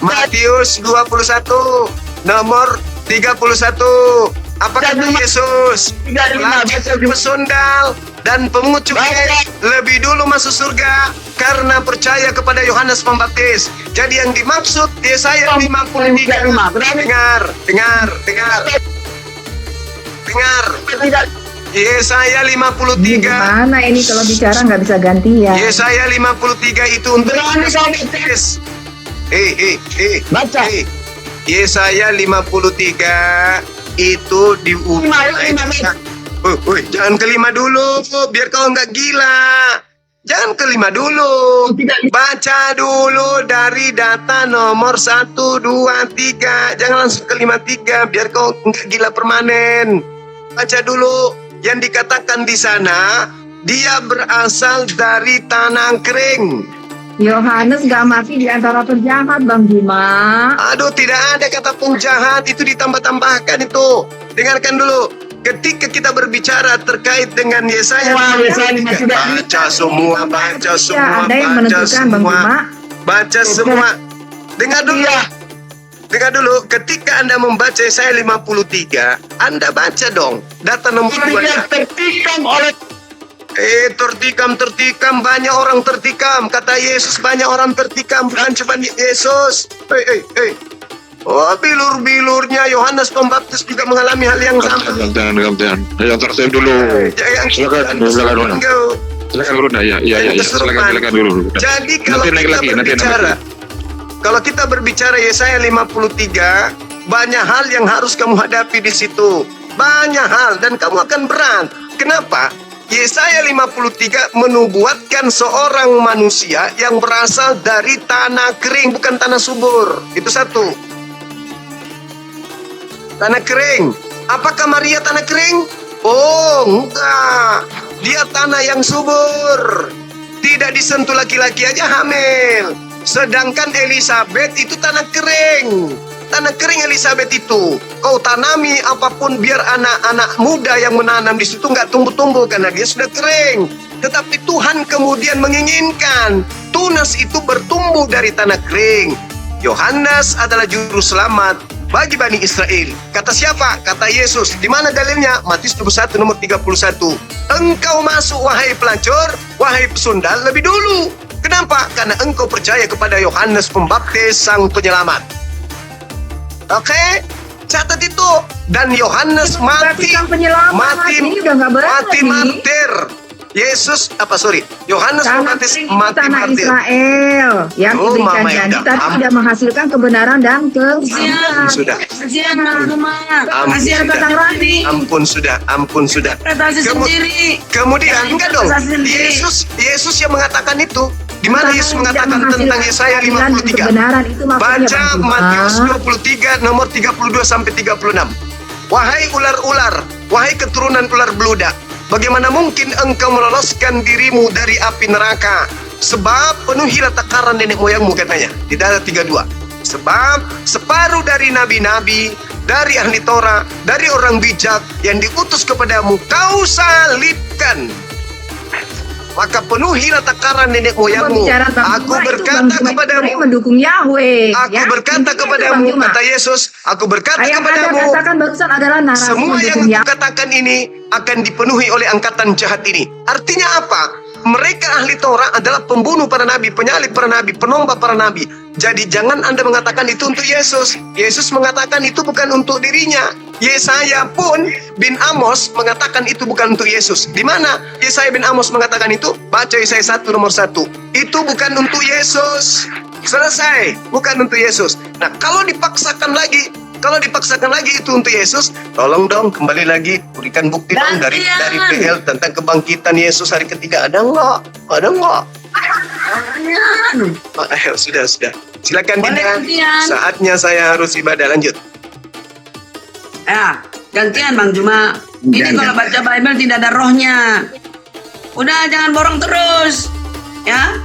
Matius 21 nomor 31. Apakah Yesus pesundal dan pemungut cukai lebih dulu masuk surga karena percaya kepada Yohanes Pembaptis? Jadi yang dimaksud Yesaya 53. Dengar. Yesaya 53. Gimana ini kalau bicara nggak bisa gantian? Yesaya 53 itu untuk Yohanes Pembaptis. Baca. Yesaya 53 itu diulang. Jangan kelima dulu, biar kau nggak gila. Jangan kelima dulu. Baca dulu dari data nomor 1, 2, 3. Jangan langsung ke 53, biar kau nggak gila permanen. Baca dulu yang dikatakan di sana. Dia berasal dari tanah kering. Yohanes gak mati di antara penjahat, Bang Bima. Aduh, tidak ada kata penjahat, itu ditambah-tambahkan itu. Dengarkan dulu. ketika kita berbicara terkait dengan Yesaya, baca semua, baca semua. Dengar dulu, ketika Anda membaca Yesaya 53, Anda baca dong data nomor 2. Tertikam, banyak orang tertikam. Kata Yesus, banyak orang tertikam, bukan cuma Yesus. Oh, bilur-bilurnya Yohanes Pembaptis juga mengalami hal yang sama. Jangan. Yang tertib dulu. Silakan dulu. Silakan dulu. Jadi kalau kita berbicara Yesaya 53, banyak hal yang harus kamu hadapi di situ. Banyak hal, dan kamu akan berat. Kenapa? Yesaya 53 menubuatkan seorang manusia yang berasal dari tanah kering, bukan tanah subur. Itu satu. Tanah kering. Apakah Maria tanah kering? Oh, enggak. Dia tanah yang subur. Tidak disentuh laki-laki aja hamil. Sedangkan Elizabeth itu tanah kering. Tanah kering Elizabeth itu. Kau tanami apapun, biar anak-anak muda yang menanam di situ nggak tumbuh-tumbuh karena dia sudah kering. Tetapi Tuhan kemudian menginginkan tunas itu bertumbuh dari tanah kering. Yohanes adalah juru selamat bagi Bani Israel. Kata siapa? Kata Yesus. Di mana dalilnya? Matius 21 nomor 31. Engkau masuk wahai pelacur, wahai pesundal lebih dulu. Kenapa? Karena engkau percaya kepada Yohanes Pembaptis sang penyelamat. Oke, catat itu. Dan Yohanes mati martir. Yohanes Pembaptis mati martir. Israel yang diberikan janji tapi tidak menghasilkan kebenaran dan kebenaran. Sudah. Ampun sudah. Kemudian enggak dong. Yesus yang mengatakan itu. Di mana Yesus mengatakan tentang Yesaya 53? Baca Matius 23 nomor 32 sampai 36. Wahai ular-ular, wahai keturunan ular beludak, bagaimana mungkin engkau meloloskan dirimu dari api neraka? Sebab penuhilah takaran nenek moyangmu, katanya. Di ayat 32. Sebab separuh dari nabi-nabi, dari ahli Torah, dari orang bijak yang diutus kepadamu, kau salibkan. Maka penuhilah takaran nenek moyangmu. Aku berkata kepadamu, mendukung Yahweh. Aku berkata kepadamu, kata Yesus, aku berkata kepadamu, semua yang aku katakan ini akan dipenuhi oleh angkatan jahat ini. Artinya apa? Mereka ahli Torah adalah pembunuh para nabi, penyalib para nabi, penombak para nabi. Jadi jangan Anda mengatakan itu untuk Yesus. Yesus mengatakan itu bukan untuk dirinya. Yesaya pun bin Amos mengatakan itu bukan untuk Yesus. Di mana Yesaya bin Amos mengatakan itu? Baca Yesaya 1 nomor 1. Itu bukan untuk Yesus. Selesai, bukan untuk Yesus. Nah, kalau dipaksakan lagi itu untuk Yesus, tolong dong kembali lagi berikan bukti dong dari PL tentang kebangkitan Yesus hari ketiga. Ada nggak? Sudah. Silakan Dinda. Saatnya saya harus ibadah, lanjut. Ya, gantian Bang Juma. Ini kalau baca Bible tidak ada rohnya. Udah, jangan borong terus. Ya.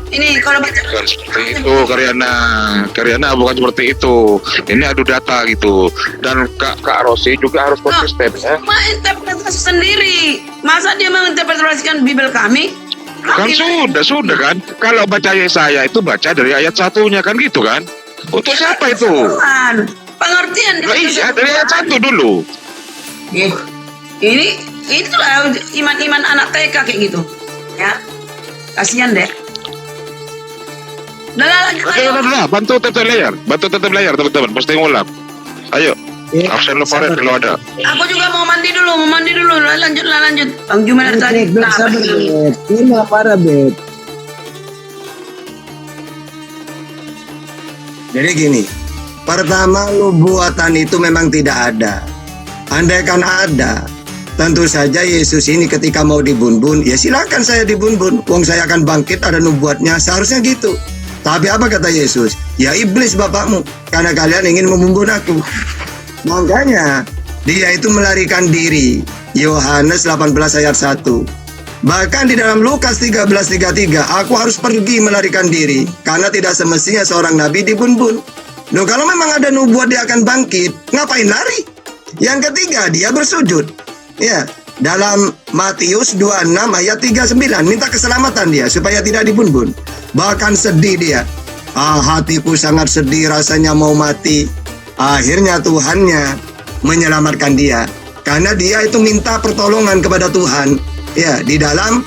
Ini kalau baca bukan seperti itu, Karyana bukan seperti itu. Ini adu data gitu. Dan Kak Rosi juga harus konsisten ya. Interpretasi sendiri. Masa dia menginterpretasikan Bible kami? Kan sudah kan. Kalau baca Yesaya itu baca dari ayat 1-nya kan gitu kan. Untuk siapa itu? Pengertian. Iya, dari ayat 1 dulu. Ini itulah iman-iman anak TK kayak gitu. Ya. Kasihan deh. Udah, bantu tetap layar, teman-teman. Pasti ngulang. Ayo, absen lo Farid kalau ada. Aku juga mau mandi dulu. Lanjut. Bang Juma dari tadi. Ini para bet. Jadi gini, pertama nubuatan itu memang tidak ada. Andaikan ada, tentu saja Yesus ini ketika mau dibun-bun, ya silakan saya dibun-bun. Wong saya akan bangkit, ada nubuatnya, seharusnya gitu. Tapi apa kata Yesus? Ya iblis bapakmu, karena kalian ingin membunuh aku. Makanya dia itu melarikan diri. Yohanes 18 ayat 1. Bahkan di dalam Lukas 13:33, aku harus pergi melarikan diri, karena tidak semestinya seorang nabi dibun-bun. Loh, kalau memang ada nubuat dia akan bangkit, ngapain lari? Yang ketiga, dia bersujud. Ya, dalam Matius 26 ayat 39, minta keselamatan dia supaya tidak dibun-bun. Bahkan sedih dia. Hatiku sangat sedih, rasanya mau mati. Akhirnya Tuhannya menyelamatkan dia. Karena dia itu minta pertolongan kepada Tuhan. Ya, di dalam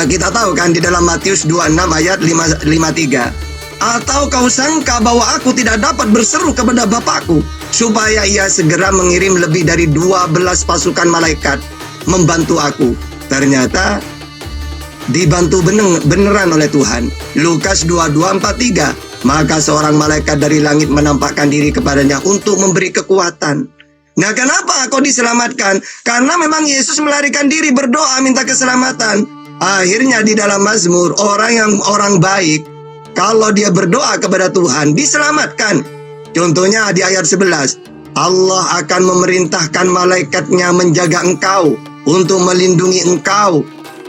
kita tahu kan di dalam Matius 26 ayat 53. Atau kau sangka bahwa aku tidak dapat berseru kepada Bapakku supaya ia segera mengirim lebih dari 12 pasukan malaikat membantu aku. Ternyata dibantu beneran oleh Tuhan. Lukas 22:43. Maka seorang malaikat dari langit menampakkan diri kepadanya untuk memberi kekuatan. Nah, kenapa kau diselamatkan? Karena memang Yesus melarikan diri berdoa minta keselamatan. Akhirnya di dalam Mazmur, orang baik kalau dia berdoa kepada Tuhan diselamatkan. Contohnya di ayat 11, Allah akan memerintahkan malaikatnya menjaga engkau untuk melindungi engkau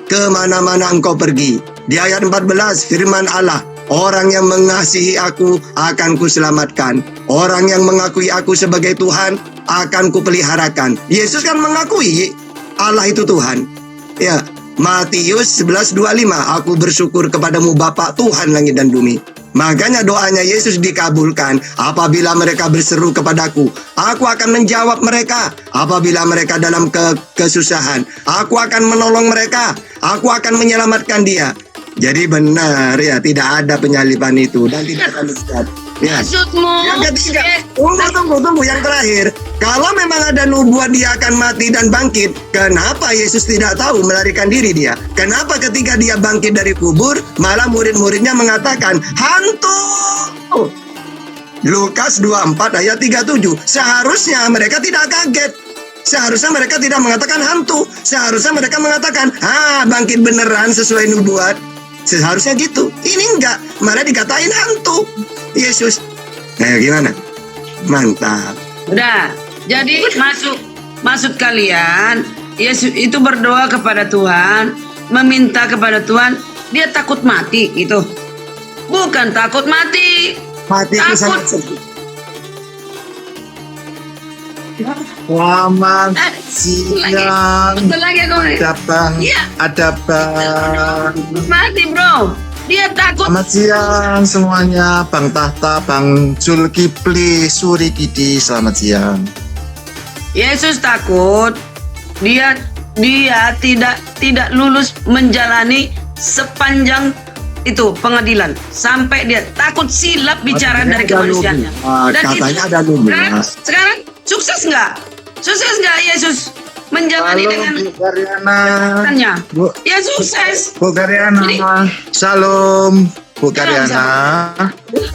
kemana-mana engkau pergi. Di ayat 14 firman Allah, orang yang mengasihi aku akan kuselamatkan. Orang yang mengakui aku sebagai Tuhan akan kupeliharakan. Yesus kan mengakui Allah itu Tuhan. Ya, Matius 11:25, aku bersyukur kepadamu Bapa Tuhan langit dan bumi. Makanya doanya Yesus dikabulkan. Apabila mereka berseru kepadaku, aku akan menjawab mereka. Apabila mereka dalam kesusahan, aku akan menolong mereka. Aku akan menyelamatkan dia. Jadi benar ya, tidak ada penyaliban itu dan tidak akan dekat. Ya. Maksudmu? Yang ketiga, tunggu yang terakhir. Kalau memang ada nubuat dia akan mati dan bangkit, kenapa Yesus tidak tahu melarikan diri dia? Kenapa ketika dia bangkit dari kubur, malah murid-muridnya mengatakan hantu? Lukas 24 ayat 37. Seharusnya mereka tidak kaget. Seharusnya mereka tidak mengatakan hantu. Seharusnya mereka mengatakan, bangkit beneran sesuai nubuat. Seharusnya gitu. Ini enggak, malah dikatain hantu Yesus. Gimana? Mantap. Udah. Jadi maksud kalian, Yesus itu berdoa kepada Tuhan, meminta kepada Tuhan, dia takut mati gitu. Bukan takut mati. Mati itu sangat sedih. Selamat siang. Betul lagi aku. Ada bang. Mati bro. Dia takut. Selamat siang semuanya. Bang Tahta, Bang Zulkifli, Suri Kidi. Selamat siang. Yesus takut. Dia tidak lulus menjalani sepanjang itu pengadilan sampai dia takut silap bicara dari kemanusiaannya. Dan Katanya ada nubuat. Sekarang sukses nggak? Sukses nggak Yesus menjalani Halo dengan Bu Karyana. tanya? Bu, Ya sukses. Bu Karyana. Jadi- Shalom Bu Karyana.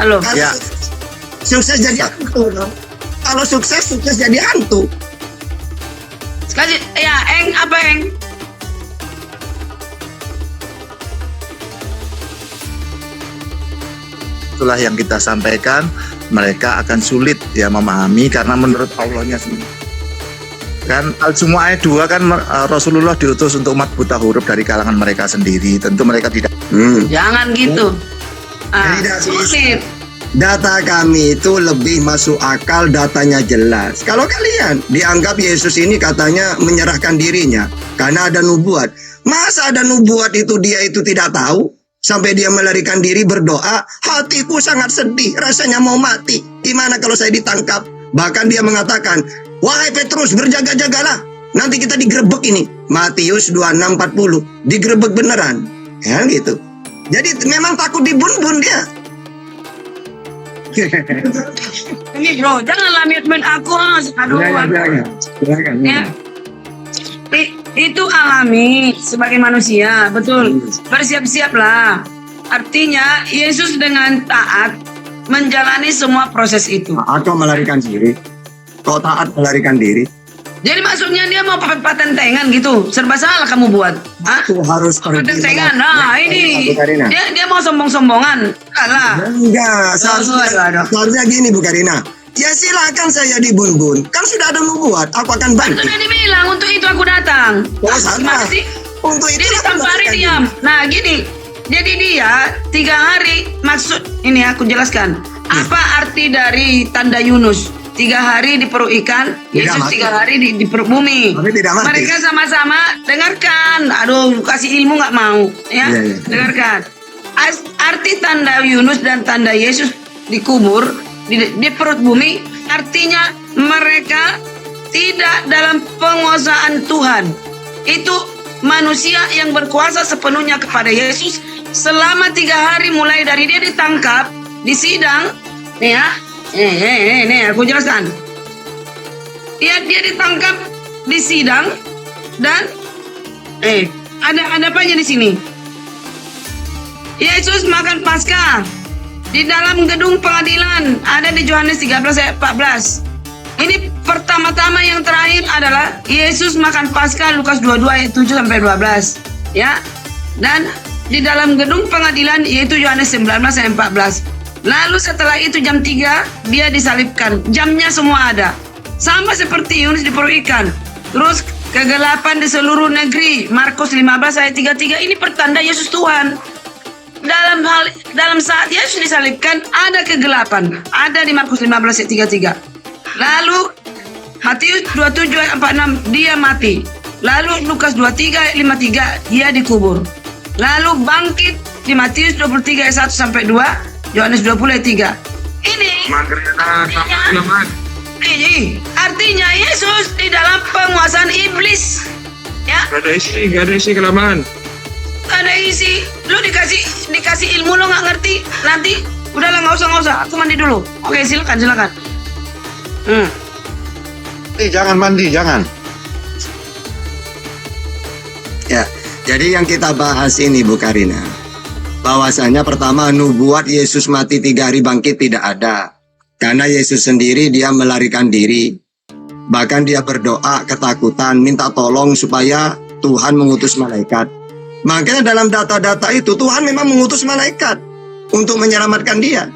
Halo. Ya. Sukses jadi hantu dong. Kalau sukses jadi hantu. Sekali ya Eng apa Eng? Itulah yang kita sampaikan, mereka akan sulit ya memahami karena menurut Allahnya sendiri. Kan Al-Jumu'ah ayat 2 kan Rasulullah diutus untuk umat buta huruf dari kalangan mereka sendiri. Tentu mereka tidak. Jangan gitu. Tidak Sulit. Data kami itu lebih masuk akal, datanya jelas. Kalau kalian dianggap Yesus ini katanya menyerahkan dirinya karena ada nubuat. Masa ada nubuat itu dia itu tidak tahu? Sampai dia melarikan diri berdoa, hatiku sangat sedih, rasanya mau mati. Gimana kalau saya ditangkap? Bahkan dia mengatakan, wahai Petrus berjaga-jagalah, nanti kita digerebek ini. Matius 26:40, digerebek beneran. Ya gitu. Jadi memang takut dibun-bun dia. Ini bro, janganlah mute aku. Aduh. Silakan. Ya. Itu alami sebagai manusia, betul. Bersiap-siaplah. Artinya Yesus dengan taat menjalani semua proses itu. Atau melarikan diri. Kok taat melarikan diri? Jadi maksudnya dia mau paten-tengan gitu. Serba salah kamu buat. Hah? Itu harus pergi. Paten-tengan. Nah, ini. Bu Karina. Dia mau sombong-sombongan. Kalah. Enggak, seharusnya gini Bu Karina. Ya silakan saya dibun-bun. Kan sudah ada nubuat, aku akan Kan bangkit. sudah dibilang untuk itu aku datang. Oh, sama. Gimana sih? Untuk itu Dia aku sampai hari melarikan diam. Nah gini, jadi dia 3 hari maksud ini aku jelaskan. Apa arti dari tanda Yunus? 3 hari di perut ikan, Yesus mati. 3 hari di perut bumi. Tapi tidak mati. Mereka sama-sama dengarkan. Aduh, kasih ilmu nggak mau, ya? Iya, iya. Dengarkan. Arti tanda Yunus dan tanda Yesus dikubur di perut bumi, artinya mereka tidak dalam penguasaan Tuhan. Itu manusia yang berkuasa sepenuhnya kepada Yesus selama 3 hari mulai dari dia ditangkap di sidang, nih ya. Nih, aku jelaskan. Dia ditangkap di sidang dan ada apanya di sini? Yesus makan Paskah di dalam gedung pengadilan, ada di Yohanes 13 ayat 14. Ini pertama-tama yang terakhir adalah Yesus makan Paskah, Lukas 22 ayat 7 sampai 12, ya. Dan di dalam gedung pengadilan yaitu Yohanes 19 ayat 14. Lalu setelah itu jam 3 dia disalibkan. Jamnya semua ada. Sama seperti Yunus di perut ikan. Terus kegelapan di seluruh negeri. Markus 15 ayat 33. Ini pertanda Yesus Tuhan. Dalam saat Yesus disalibkan ada kegelapan. Ada di Markus 15 ayat 33. Lalu Matius 27 ayat 46 dia mati. Lalu Lukas 23 ayat 53 dia dikubur. Lalu bangkit di Matius 23 ayat 1 sampai 2. Yohanes 20 ayat 3. Ini artinya Yesus di dalam penguasaan iblis. Ya. Gak ada isi kelamaan. Gak ada isi. Lu dikasih ilmu lo nggak ngerti. Nanti udahlah nggak usah. Aku mandi dulu. Oke, silakan. Jangan mandi, jangan. Ya, jadi yang kita bahas ini Bu Karina, bahwasanya pertama nubuat Yesus mati 3 hari bangkit tidak ada. Karena Yesus sendiri dia melarikan diri. Bahkan dia berdoa ketakutan, minta tolong supaya Tuhan mengutus malaikat. Makanya dalam data-data itu Tuhan memang mengutus malaikat untuk menyelamatkan dia.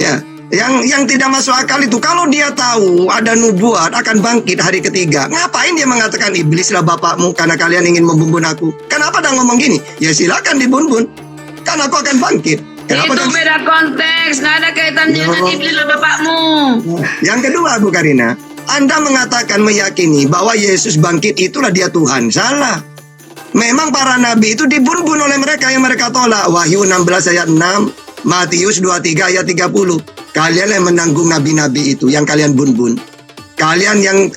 Ya, yang tidak masuk akal itu kalau dia tahu ada nubuat akan bangkit hari ketiga, ngapain dia mengatakan iblislah bapakmu karena kalian ingin membunuh aku? Kenapa dia ngomong gini? Ya silakan dibun-bun. Kan aku akan bangkit. Kenapa itu beda konteks, nggak ada kaitannya dengan iblis lah bapakmu. Yang kedua Bu Karina, Anda mengatakan meyakini bahwa Yesus bangkit itulah dia Tuhan. Salah. Memang para nabi itu dibun-bun oleh mereka yang mereka tolak. Wahyu 16 ayat 6, Matius 23 ayat 30. Kalian yang menanggung nabi-nabi itu, yang kalian bun-bun. Kalian yang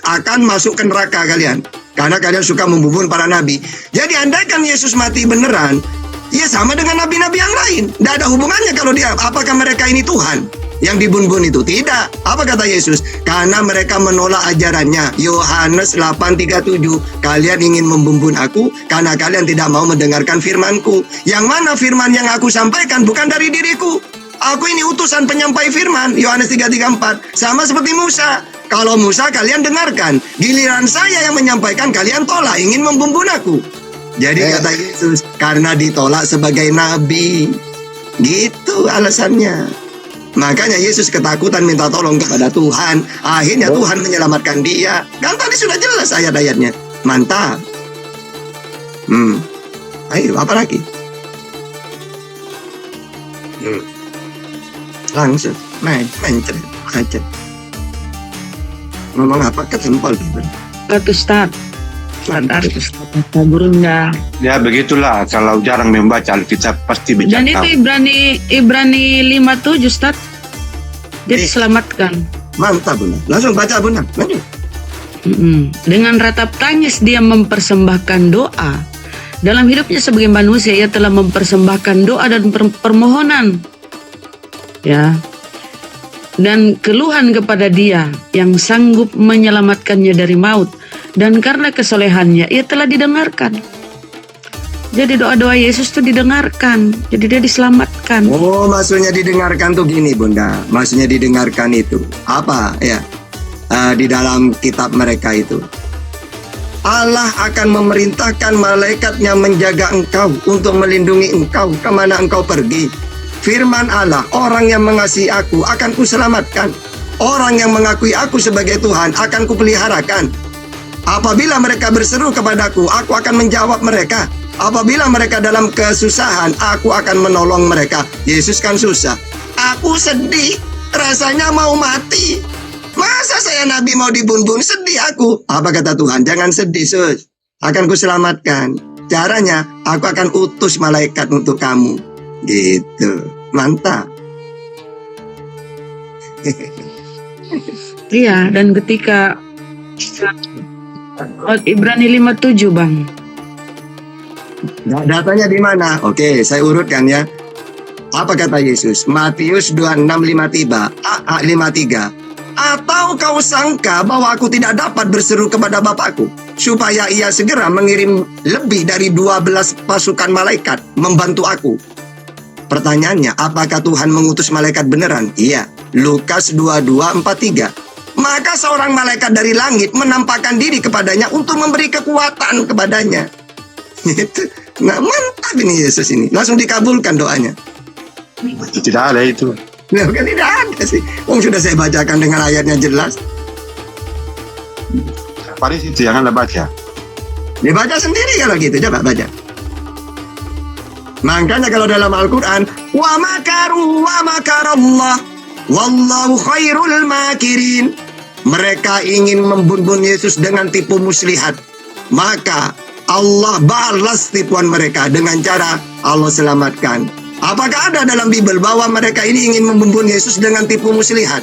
akan masuk ke neraka kalian. Karena kalian suka membubun para nabi. Jadi andaikan Yesus mati beneran, ya sama dengan nabi-nabi yang lain. Tidak ada hubungannya kalau dia, apakah mereka ini Tuhan yang dibun-bun itu? Tidak. Apa kata Yesus? Karena mereka menolak ajarannya. Yohanes 8:37. Kalian ingin membumbun aku karena kalian tidak mau mendengarkan firmanku. Yang mana firman yang aku sampaikan bukan dari diriku. Aku ini utusan penyampai firman. Yohanes 3:34. Sama seperti Musa. Kalau Musa kalian dengarkan, giliran saya yang menyampaikan kalian tolak, ingin membumbun aku. Jadi kata Yesus, karena ditolak sebagai nabi. Gitu alasannya. Makanya Yesus ketakutan minta tolong kepada Tuhan. Akhirnya Tuhan menyelamatkan dia. Kan tadi sudah jelas ayat-ayatnya. Mantap. Ayo, apa lagi? Langsung mencret aja. Ngomong apa ketempel gitu. Ustaz. Burungnya. Ya begitulah, kalau jarang membaca Alkitab pasti Dan bicara. itu Ibrani 5:7 Ustaz. Dia diselamatkan. Mantap Bunda. Langsung baca Bunda. Lanjut. Dengan ratap tangis dia mempersembahkan doa. Dalam hidupnya sebagai manusia ia telah mempersembahkan doa dan permohonan. Ya. Dan keluhan kepada dia yang sanggup menyelamatkannya dari maut. Dan karena kesolehannya ia telah didengarkan. Jadi doa-doa Yesus itu didengarkan. Jadi dia diselamatkan. Oh, maksudnya didengarkan tuh gini Bunda. Maksudnya didengarkan itu apa ya? Di dalam kitab mereka itu, Allah akan memerintahkan malaikatnya menjaga engkau untuk melindungi engkau kemana engkau pergi. Firman Allah, orang yang mengasihi aku akan kuselamatkan. Orang yang mengakui aku sebagai Tuhan akan kupeliharakan. Apabila mereka berseru kepadaku, aku akan menjawab mereka. Apabila mereka dalam kesusahan, aku akan menolong mereka. Yesus kan susah. Aku sedih. rasanya mau mati. Masa saya nabi mau dibun-bun, sedih aku. Apa kata Tuhan? Jangan sedih, sus. Akan kuselamatkan. Caranya, aku akan utus malaikat untuk kamu. Gitu. Mantap. Iya, dan ketika Ibrani 57, Bang. Datanya di mana? Oke, saya urutkan ya. Apa kata Yesus? Matius 26:53. Atau kau sangka bahwa aku tidak dapat berseru kepada Bapakku supaya ia segera mengirim lebih dari 12 pasukan malaikat membantu aku? Pertanyaannya, apakah Tuhan mengutus malaikat beneran? Iya. Lukas 22:43. Maka seorang malaikat dari langit menampakkan diri kepadanya untuk memberi kekuatan kepadanya. Itu. Nah, mantap ini Yesus ini. Langsung dikabulkan doanya. Tidak ada itu. Nah, kan tidak ada sih. Sudah saya bacakan dengan ayatnya jelas. Paris itu janganlah baca. Dibaca sendiri kalau gitu, coba baca. Makanya kalau dalam Al-Quran, wa makaru wa makarallah, wallahu khairul makirin. Mereka ingin membun-bun Yesus dengan tipu muslihat. Maka Allah balas tipuan mereka dengan cara Allah selamatkan. Apakah ada dalam Bible bahwa mereka ini ingin membun Yesus dengan tipu muslihat?